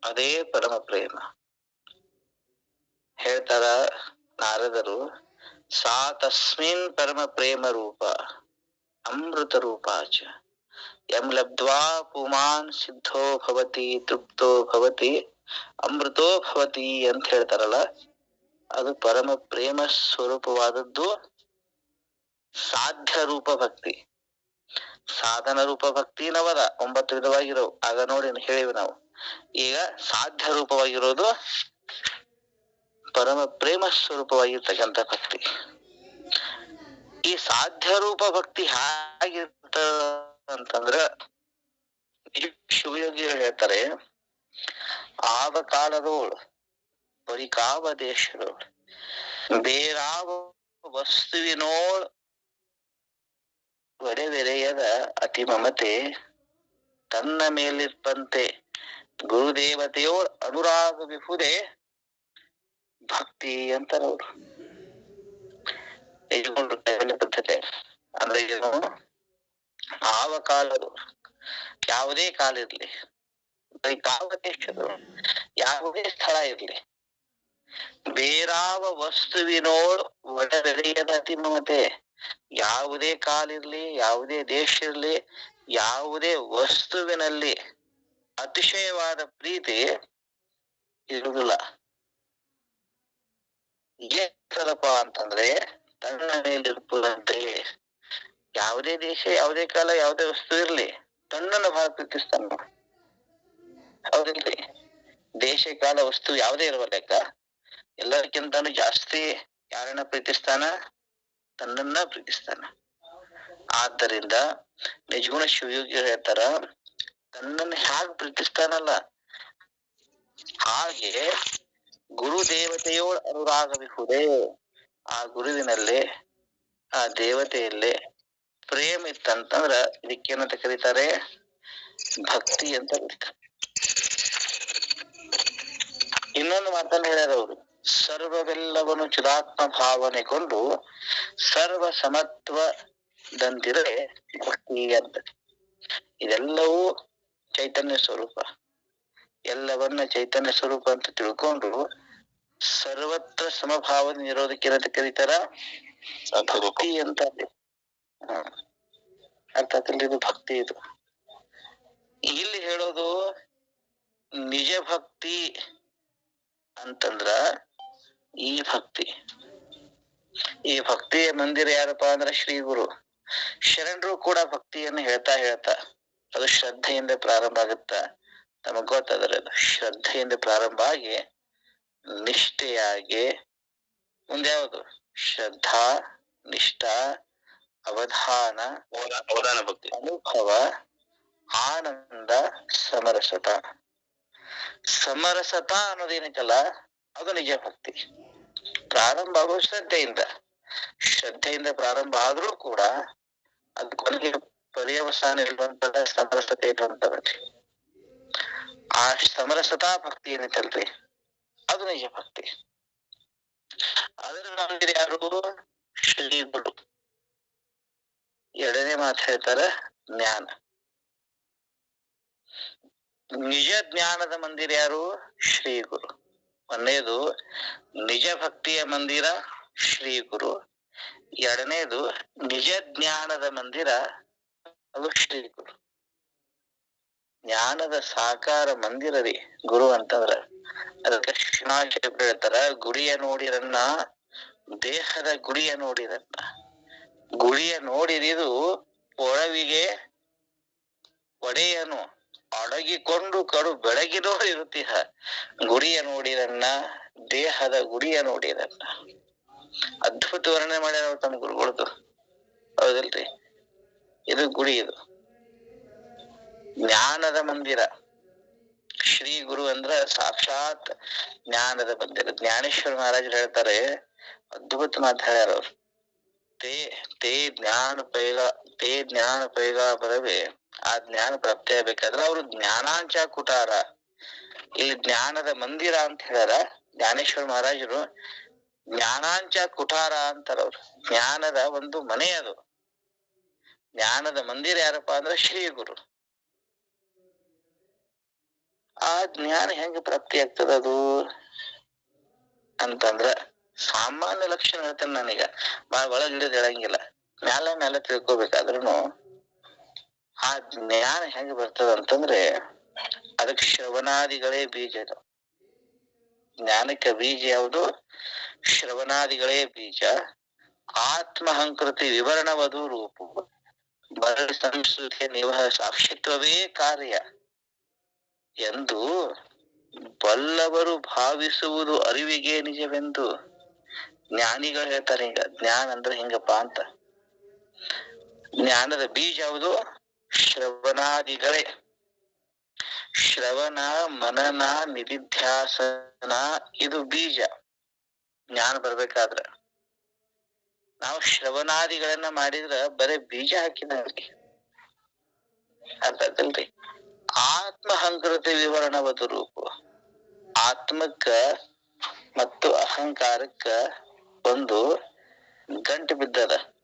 ಅದೇ ಪರಮ ಪ್ರೇಮ. ಹೇಳ್ತಾರ ನಾರದರು, ಸಾ ತಸ್ಮಿನ್ ಪರಮ ಪ್ರೇಮ ರೂಪ ಅಮೃತ ರೂಪಾಚ ಯಂ ಲಬ್ಧ್ವಾ ಪುಮಾನ್ ಸಿದ್ಧೋ ಭವತಿ ತೃಪ್ತೋ ಭವತಿ ಅಮೃತೋ ಭವತಿ ಅಂತ ಹೇಳ್ತಾರಲ್ಲ, ಅದು ಪರಮ ಪ್ರೇಮ ಸ್ವರೂಪವಾದದ್ದು ಸಾಧ್ಯ ರೂಪ ಭಕ್ತಿ. ಸಾಧನ ರೂಪ ಭಕ್ತಿ ನವದ 9 ವಿಧವಾಗಿರೋವು, ಆಗ ನೋಡಿ ಹೇಳಿವಿ ನಾವು. ಈಗ ಸಾಧ್ಯ ರೂಪವಾಗಿರೋದು ಪರಮ ಪ್ರೇಮ ಸ್ವರೂಪವಾಗಿರ್ತಕ್ಕಂಥ ಭಕ್ತಿ. ಈ ಸಾಧ್ಯ ರೂಪ ಭಕ್ತಿ ಹೇಗಿರ್ತ ಅಂತಂದ್ರ, ಶಿವಯೋಗಿಗಳು ಹೇಳ್ತಾರೆ, ಆವ ಕಾಲದೋಳು ಪರಿಕಾವ ದೇಶದೋಳು ಬೇರಾವ ವಸ್ತುವಿನೋಳ್ ಒಡೆವೆರೆಯದ ಅತಿ ಮಮತೆ ತನ್ನ ಮೇಲಿರ್ಪಂತೆ ಗುರುದೇವತೆಯೋಳ್ ಅನುರಾಗವಿಹುದೇ ಭಕ್ತಿ ಅಂತಾರವ್ರು. ಪದ್ಧತಿ ಅಂದ್ರೆ ಏನು? ಆವ ಕಾಲದು, ಯಾವುದೇ ಕಾಲ ಇರ್ಲಿ, ಕಾವ ದೇಶದವರು ಯಾವುದೇ ಸ್ಥಳ ಇರ್ಲಿ, ಬೇರಾವ ವಸ್ತುವಿನೋಳ್ ಒಡೆವೆರೆಯದ ಅತಿ ಮಮತೆ, ಯಾವುದೇ ಕಾಲಿರ್ಲಿ, ಯಾವುದೇ ದೇಶ ಇರ್ಲಿ, ಯಾವುದೇ ವಸ್ತುವಿನಲ್ಲಿ ಅತಿಶಯವಾದ ಪ್ರೀತಿ ಇರುವುದಿಲ್ಲ. ಏನಪ್ಪ ಅಂತಂದ್ರೆ, ತನ್ನ ಮೇಲಿರುವಂತೆ ಯಾವುದೇ ದೇಶ, ಯಾವುದೇ ಕಾಲ, ಯಾವುದೇ ವಸ್ತು ಇರ್ಲಿ, ತನ್ನನ್ನು ಬಹಳ ಪ್ರೀತಿಸ್ತಾನ. ಹೌದಿಲ್ರಿ? ದೇಶ, ಕಾಲ, ವಸ್ತು ಯಾವುದೇ ಇರುವ ಲೆಕ್ಕ, ಎಲ್ಲರಿಗಿಂತಾನು ಜಾಸ್ತಿ ಯಾರನ್ನ ಪ್ರೀತಿಸ್ತಾನ? ತನ್ನನ್ನ ಪ್ರೀತಿಸ್ತಾನ. ಆದ್ದರಿಂದ ನಿಜಗುಣ ಶಿವಯೋಗಿ ಹೇಳ್ತಾರ, ತನ್ನನ್ನು ಹ್ಯಾಗ್ ಪ್ರೀತಿಸ್ತಾನಲ್ಲ ಹಾಗೆ ಗುರು ದೇವತೆಯೋಳ ಅನುರಾಗವಿಹುದೇ, ಆ ಗುರುವಿನಲ್ಲಿ, ಆ ದೇವತೆಯಲ್ಲಿ ಪ್ರೇಮ ಇತ್ತಂತಂದ್ರ ಇದಕ್ಕೇನಂತ ಕರೀತಾರೆ? ಭಕ್ತಿ ಅಂತ ಕರೀತಾರೆ. ಇನ್ನೊಂದು ಮಾತನ್ನ ಹೇಳ್ಯಾರ ಅವರು, ಸರ್ವವೆಲ್ಲವನ್ನು ಚಿದಾತ್ಮ ಭಾವನೆಗೊಂಡು ಸರ್ವ ಸಮತ್ವದಂತಿರೇ ಭಕ್ತಿ ಅಂತ. ಇದೆಲ್ಲವೂ ಚೈತನ್ಯ ಸ್ವರೂಪ. ಎಲ್ಲವನ್ನ ಚೈತನ್ಯ ಸ್ವರೂಪ ಅಂತ ತಿಳ್ಕೊಂಡು ಸರ್ವತ್ರ ಸಮಭಾವನೆ ಇರೋದಕ್ಕೆ ಏನಂತ ಕರೀತಾರ? ಭಕ್ತಿ ಅಂತ. ಅರ್ಥಾತ್ ಇದು ಭಕ್ತಿ. ಇದು ಇಲ್ಲಿ ಹೇಳೋದು ನಿಜ ಭಕ್ತಿ ಅಂತಂದ್ರ ಈ ಭಕ್ತಿ. ಈ ಭಕ್ತಿಯ ಮಂದಿರ ಯಾರಪ್ಪ ಅಂದ್ರ ಶ್ರೀ ಗುರು. ಶರಣರು ಕೂಡ ಭಕ್ತಿಯನ್ನು ಹೇಳ್ತಾ ಹೇಳ್ತಾ ಅದು ಶ್ರದ್ಧೆಯಿಂದ ಪ್ರಾರಂಭ ಆಗುತ್ತ. ತಮಗ್ ಗೊತ್ತಾದ್ರೆ ಅದು ಶ್ರದ್ಧೆಯಿಂದ ಪ್ರಾರಂಭ ಆಗಿ ನಿಷ್ಠೆಯಾಗಿ ಮುಂದೆ ಯಾವುದು ಶ್ರದ್ಧಾ, ನಿಷ್ಠಾ, ಅವಧಾನ, ಅವಧಾನ ಭಕ್ತಿ, ಅನುಭವ, ಆನಂದ, ಸಮರಸತ. ಸಮರಸತ ಅನ್ನೋದೇನಕ್ಕಲ್ಲ ಅದು ನಿಜ ಭಕ್ತಿ. ಪ್ರಾರಂಭ ಆಗೋ ಶ್ರದ್ಧೆಯಿಂದ ಪ್ರಾರಂಭ ಆದ್ರೂ ಕೂಡ ಅದ್ ಕೊನೆಗೆ ಪರ್ಯವಸಾನ ಇರುವಂತದ ಸಮರಸತೆ ಇರುವಂತದ್ರಿ. ಆ ಸಮರಸತಾ ಭಕ್ತಿ ಏನೈತಲ್ರಿ ಅದು ನಿಜ ಭಕ್ತಿ. ಅದರ ನಂತರ ಯಾರು ಶ್ರೀ ಗುರು. ಎರಡನೇ ಮಾತು ಹೇಳ್ತಾರ ಜ್ಞಾನ. ನಿಜ ಜ್ಞಾನದ ಮಂದಿರ ಯಾರು ಶ್ರೀ ಗುರು. ಒಂದನೇದು ನಿಜ ಭಕ್ತಿಯ ಮಂದಿರ ಶ್ರೀ ಗುರು. ಎರಡನೇದು ನಿಜ ಜ್ಞಾನದ ಮಂದಿರ ಅದು ಶ್ರೀ ಗುರು. ಜ್ಞಾನದ ಸಾಕಾರ ಮಂದಿರ ರೀ ಗುರು ಅಂತಂದ್ರ. ಅದಕ್ಕೆ ಶ್ರೀನಾಥ ಹೇಳ್ತಾರ ಗುಡಿಯ ನೋಡಿರನ್ನ ದೇಹದ ಗುಡಿಯ ನೋಡಿರನ್ನ. ಗುಡಿಯ ನೋಡಿರಿದು ಒಳವಿಗೆ ಒಡೆಯನು ಅಡಗಿಕೊಂಡು ಕಡು ಬೆಳಗಿನೋ ಇರುತ್ತೀಹ. ಗುಡಿಯ ನೋಡಿರನ್ನ ದೇಹದ ಗುಡಿಯ ನೋಡಿರನ್ನ. ಅದ್ಭುತ ವರ್ಣನೆ ಮಾಡ್ಯಾರ ಅವ್ರು ತಮ್ಮ ಗುರುಗಳದು. ಹೌದಲ್ರಿ? ಇದು ಗುಡಿ. ಇದು ಜ್ಞಾನದ ಮಂದಿರ. ಶ್ರೀ ಗುರು ಅಂದ್ರ ಸಾಕ್ಷಾತ್ ಜ್ಞಾನದ ಮಂದಿರ. ಜ್ಞಾನೇಶ್ವರ ಮಹಾರಾಜರು ಹೇಳ್ತಾರೆ, ಅದ್ಭುತ ಮಾತು ಹೇಳ್ಯಾರ ಅವ್ರು. ತೇ ಜ್ಞಾನ ಪೈಗ ಬರವೆ. ಆ ಜ್ಞಾನ ಪ್ರಾಪ್ತಿ ಆಗ್ಬೇಕಾದ್ರೆ ಅವ್ರು ಜ್ಞಾನಾಂಚ ಕುಟಾರ. ಇಲ್ಲಿ ಜ್ಞಾನದ ಮಂದಿರ ಅಂತ ಹೇಳ್ಯಾರ ಜ್ಞಾನೇಶ್ವರ ಮಹಾರಾಜರು. ಜ್ಞಾನಾಂಚ ಕುಟಾರ ಅಂತಾರ ಅವ್ರು. ಜ್ಞಾನದ ಒಂದು ಮನೆ ಅದು. ಜ್ಞಾನದ ಮಂದಿರ ಯಾರಪ್ಪ ಅಂದ್ರೆ ಶ್ರೀ ಗುರು. ಆ ಜ್ಞಾನ ಹೆಂಗ ಪ್ರಾಪ್ತಿ ಆಗ್ತದ ಅದು ಅಂತಂದ್ರ ಸಾಮಾನ್ಯ ಲಕ್ಷಣ ಹೇಳ್ತೇನೆ ನಾನೀಗ. ಬಾಳ ಒಳಗ್ ಹಿಡಿದು ಹೇಳಂಗಿಲ್ಲ, ಮೇಲೆ ತಿಳ್ಕೊಬೇಕಾದ್ರುನು ಆ ಜ್ಞಾನ ಹೆಂಗ ಬರ್ತದ ಅಂತಂದ್ರೆ ಅದಕ್ಕೆ ಶ್ರವಣಾದಿಗಳೇ ಬೀಜ. ಜ್ಞಾನಕ್ಕೆ ಬೀಜ ಯಾವುದು? ಶ್ರವಣಾದಿಗಳೇ ಬೀಜ. ಆತ್ಮಹಂಕೃತಿ ವಿವರಣವದು ರೂಪು. ಮರಳಿ ಸಂಸ್ಕೃತಿಯ ನಿವಹ ಸಾಕ್ಷಿತ್ವವೇ ಕಾರ್ಯ ಎಂದು ಬಲ್ಲವರು ಭಾವಿಸುವುದು ಅರಿವಿಗೆ ನಿಜವೆಂದು ಜ್ಞಾನಿಗಳು ಹೇಳ್ತಾರೆ. ಹಿಂಗ ಜ್ಞಾನ ಅಂದ್ರೆ ಹಿಂಗಪ್ಪ ಅಂತ. ಜ್ಞಾನದ ಬೀಜ ಯಾವುದು? ಶ್ರವಣಾದಿಗಳೇ. ಶ್ರವಣ, ಮನನ, ನಿಧಿಧ್ಯಾಸನ ಇದು ಬೀಜ. ಜ್ಞಾನ ಬರ್ಬೇಕಾದ್ರ ನಾವು ಶ್ರವಣಾದಿಗಳನ್ನ ಮಾಡಿದ್ರ ಬರೇ ಬೀಜ ಹಾಕಿದ್ರಿ. ಅರ್ಥಲ್ರಿ? ಆತ್ಮಹಂಕೃತಿ ವಿವರಣವದು ರೂಪ. ಆತ್ಮಕ್ಕ ಮತ್ತು ಅಹಂಕಾರಕ್ಕ ಒಂದು ಗಂಟು ಬಿದ್ದದ,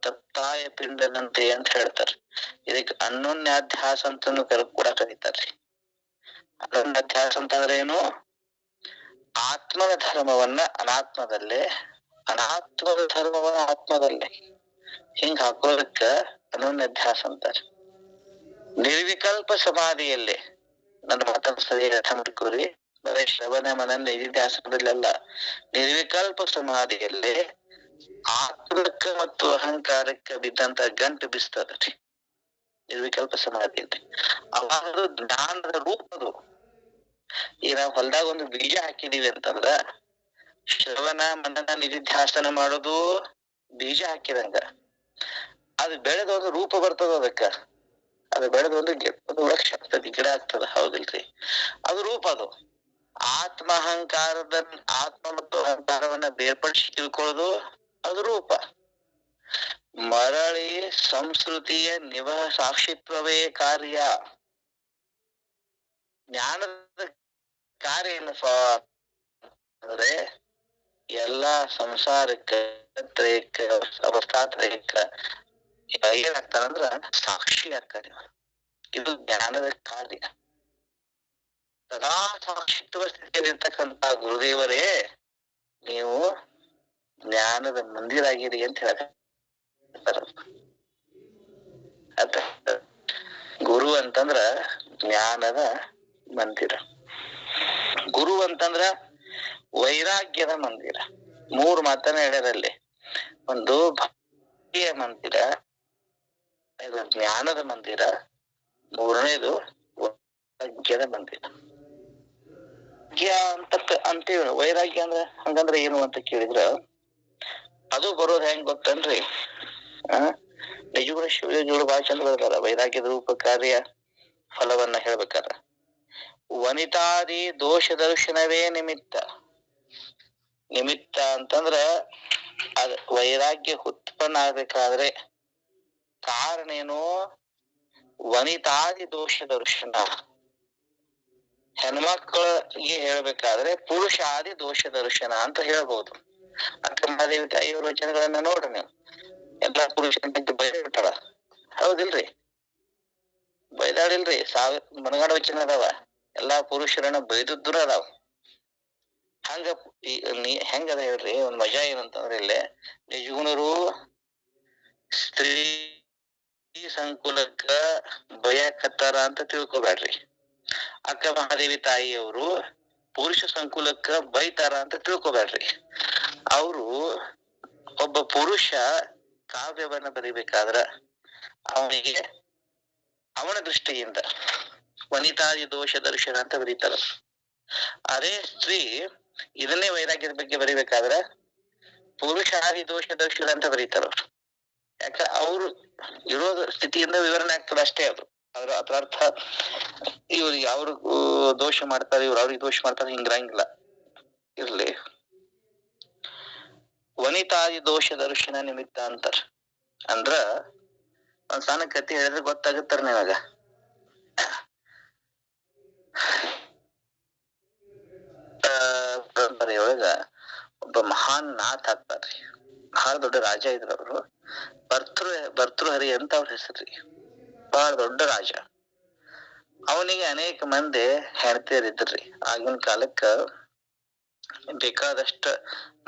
ತಪ್ತಾಯ ಪಿಂಡದಂತೆ ಅಂತ ಹೇಳ್ತಾರ. ಇದಕ್ಕೆ ಅನ್ಯೋನ್ಯಾಧ್ಯಾಸ ಅಂತನೂ ಕೂಡ ಕರೀತಾರ್ರಿ. ಅನ್ಯೋನ್ಯಾಧ್ಯಾಸ ಅಂತಂದ್ರೆ ಏನು? ಆತ್ಮದ ಧರ್ಮವನ್ನ ಅನಾತ್ಮದಲ್ಲೇ, ಅನಾತ್ಮದ ಧರ್ಮವನ್ನ ಆತ್ಮದಲ್ಲೇ ಹಿಂಗ ಹಾಕೋದಕ್ಕ ಅನ್ಯೋನ್ಯಾಧ್ಯಾಸ ಅಂತಾರ. ನಿರ್ವಿಕಲ್ಪ ಸಮಾಧಿಯಲ್ಲೇ, ನನ್ನ ಮಾತನ್ನ ಸರಿ ಅರ್ಥ ಮಾಡ್ಕೋರಿ. ಬರೀ ಶ್ರವಣ ಮನನ ನಿಧಿಧ್ಯಾಸನದಲ್ಲೆಲ್ಲ, ನಿರ್ವಿಕಲ್ಪ ಸಮಾಧಿಯಲ್ಲೇ ಆತ್ಮಕ್ಕ ಮತ್ತು ಅಹಂಕಾರಕ್ಕೆ ಬಿದ್ದಂತ ಗಂಟು ಬಿಸ್ತದ್ರಿ ನಿರ್ವಿಕಲ್ಪ ಸಮಾಧಿಯಲ್ಲಿ. ಅವಾಗ ಜ್ಞಾನದ ರೂಪದು. ಈಗ ನಾವು ಹೊಲದಾಗ ಒಂದು ಬೀಜ ಹಾಕಿದೀವಿ ಅಂತಂದ್ರ ಶ್ರವಣ ಮನನ ನಿಧಿಧ್ಯಾಸನ ಮಾಡೋದು ಬೀಜ ಹಾಕಿದಂಗ. ಅದು ಬೆಳೆದ ಒಂದು ರೂಪ ಬರ್ತದ. ಅದು ಬೆಳೆದ ಒಂದು ವೃಕ್ಷ ಆಗ್ತದೆ, ಗಿಡ ಆಗ್ತದ. ಹೌದಿಲ್ರಿ? ಅದು ರೂಪ. ಅದು ಆತ್ಮ ಮತ್ತು ಅಹಂಕಾರವನ್ನ ಬೇರ್ಪಡಿಸಿ ತಿಳ್ಕೊಳ್ಳೋದು ಅದು ರೂಪ. ಮರಳಿ ಸಂಸ್ಕೃತಿಯ ನಿವಹ ಸಾಕ್ಷಿತ್ವವೇ ಕಾರ್ಯ. ಜ್ಞಾನದ ಕಾರ್ಯ ಏನಪ್ಪ ಅಂದ್ರೆ ಎಲ್ಲಾ ಸಂಸಾರಕ್ಕ, ಅವಸ್ಥಾತ್ರಯಕ್ಕ ಏನಾಗ್ತಾರಂದ್ರ ಸಾಕ್ಷಿ ಆಗ್ತಾರೆ. ಇದು ಜ್ಞಾನದ ಕಾರ್ಯ. ಸದಾ ಸಾಕ್ಷಿತ್ವ ಸ್ಥಿತಿಯಲ್ಲಿರ್ತಕ್ಕಂತ ಗುರುದೇವರೇ ನೀವು ಜ್ಞಾನದ ಮಂದಿರಾಗಿರಿ ಅಂತ ಹೇಳ್ತಾರೆ. ಗುರು ಅಂತಂದ್ರ ಜ್ಞಾನದ ಮಂದಿರ. ಗುರು ಅಂತಂದ್ರ ವೈರಾಗ್ಯದ ಮಂದಿರ. ಮೂರು ಮಾತನ್ನ ಹೇಳ್ಯಾರಲ್ಲಿ. ಒಂದು ಮಂದಿರ, ಇದು ಜ್ಞಾನದ ಮಂದಿರ, ಮೂರನೇದು ವೈರಾಗ್ಯದ ಮಂದಿರ. ಅಂತೇಳಿ ವೈರಾಗ್ಯ ಅಂದ್ರ ಹಂಗಂದ್ರ ಏನು ಅಂತ ಕೇಳಿದ್ರ, ಅದು ಬರೋದ್ ಹೆಂಗ್ ಗೊತ್ತನ್ರಿ? ನಿಜಗುಣ ಶಿವಯೋಗಿಗಳು ಬಹಳ ಚಂದ ಬರ್ತಾರ ವೈರಾಗ್ಯದ ರೂಪ ಕಾರ್ಯ ಫಲವನ್ನ ಹೇಳ್ಬೇಕಾರ. ವನಿತಾದಿ ದೋಷ ದರ್ಶನವೇ ನಿಮಿತ್ತ. ನಿಮಿತ್ತ ಅಂತಂದ್ರ ಅದ ವೈರಾಗ್ಯ ಉತ್ಪನ್ನ ಆಗ್ಬೇಕಾದ್ರೆ ಕಾರಣ ಏನು? ವನಿತಾದಿ ದೋಷ ದರ್ಶನ. ಹೆಣ್ಮಕ್ಳಿಗೆ ಹೇಳ್ಬೇಕಾದ್ರೆ ಪುರುಷಾದಿ ದೋಷ ದರ್ಶನ ಅಂತ ಹೇಳ್ಬಹುದು. ಅಕ್ಕಮಹಾದೇವಿ ತಾಯಿಯವ್ರ ವಚನಗಳನ್ನ ನೋಡ್ರಿ ನೀವು. ಎಲ್ಲಾ ಪುರುಷರ ಬಗ್ಗೆ ಬೈದಾಳ, ಹೌದಿಲ್ರಿ? ಬೈದಾಳಿಲ್ರಿ? ಮನಗಾಡ ವಚನ ಅದಾವ, ಎಲ್ಲಾ ಪುರುಷರನ್ನ ಬೈದದ್ದು ಅದಾವ. ಹಂಗ ಹೆಂಗದ ಹೇಳ್ರಿ? ಒಂದ್ ಮಜಾ ಏನಂತಂದ್ರೆ, ಇಲ್ಲೇ ನಿಜಗುಣರು ಸ್ತ್ರೀ ಸಂಕುಲಕ್ಕ ಬಯಕತ್ತಾರ ಅಂತ ತಿಳ್ಕೊಬ್ಯಾಡ್ರಿ. ಅಕ್ಕ ಮಹಾದೇವಿ ತಾಯಿಯವರು ಪುರುಷ ಸಂಕುಲಕ್ಕ ಬೈತಾರ ಅಂತ ತಿಳ್ಕೊಬ್ಯಾಡ್ರಿ. ಅವರು ಒಬ್ಬ ಪುರುಷ ಕಾವ್ಯವನ್ನ ಬರಿಬೇಕಾದ್ರ ಅವನಿಗೆ ಅವನ ದೃಷ್ಟಿಯಿಂದ ವನಿತಾದಿ ದೋಷ ದರ್ಶನ ಅಂತ ಬರೀತಾರ. ಅದೇ ಸ್ತ್ರೀ ಇದನ್ನೇ ವೈರಾಗ್ಯದ ಬಗ್ಗೆ ಬರಿಬೇಕಾದ್ರ ಪುರುಷಾದಿ ದೋಷ ದರ್ಶನ ಅಂತ ಬರೀತಾರ. ಯಾಕ ಅವ್ರು ಇರೋದ ಸ್ಥಿತಿಯಿಂದ ವಿವರಣೆ ಆಗ್ತದ ಅಷ್ಟೇ. ಅದ್ರ ಅರ್ಥ ಇವ್ರಿಗೆ ಅವ್ರು ದೋಷ ಮಾಡ್ತಾರೆ, ಇವ್ರು ಅವ್ರಿಗೆ ದೋಷ ಮಾಡ್ತಾರೆ ಹಿಂಗಿರಂಗಿಲ್ಲ. ಇರ್ಲಿ, ವನಿತಾದಿ ದೋಷ ದರ್ಶನ ನಿಮಿತ್ತ ಅಂತಾರ. ಅಂದ್ರ ಒಂದ್ ಸಣ್ಣ ಕಥೆ ಹೇಳಿದ್ರೆ ಗೊತ್ತಾಗುತ್ತಾರ ನಿಮಗ. ಪರಂಪರೆಯೊಳಗ ಒಬ್ಬ ಮಹಾನ್ ನಾಥ್ ಆಗ್ತಾರ್ರಿ. ಬಹಳ ದೊಡ್ಡ ರಾಜ ಇದ್ರ ಅವರು. ಭರ್ತೃಹರಿ ಅಂತ ಅವ್ರ ಹೆಸರ್ರಿ. ಬಹಳ ದೊಡ್ಡ ರಾಜ. ಅವನಿಗೆ ಅನೇಕ ಮಂದಿ ಹೆಂಡತಿಯರಿದ್ರಿ. ಆಗಿನ ಕಾಲಕ್ಕ ಬೇಕಾದಷ್ಟ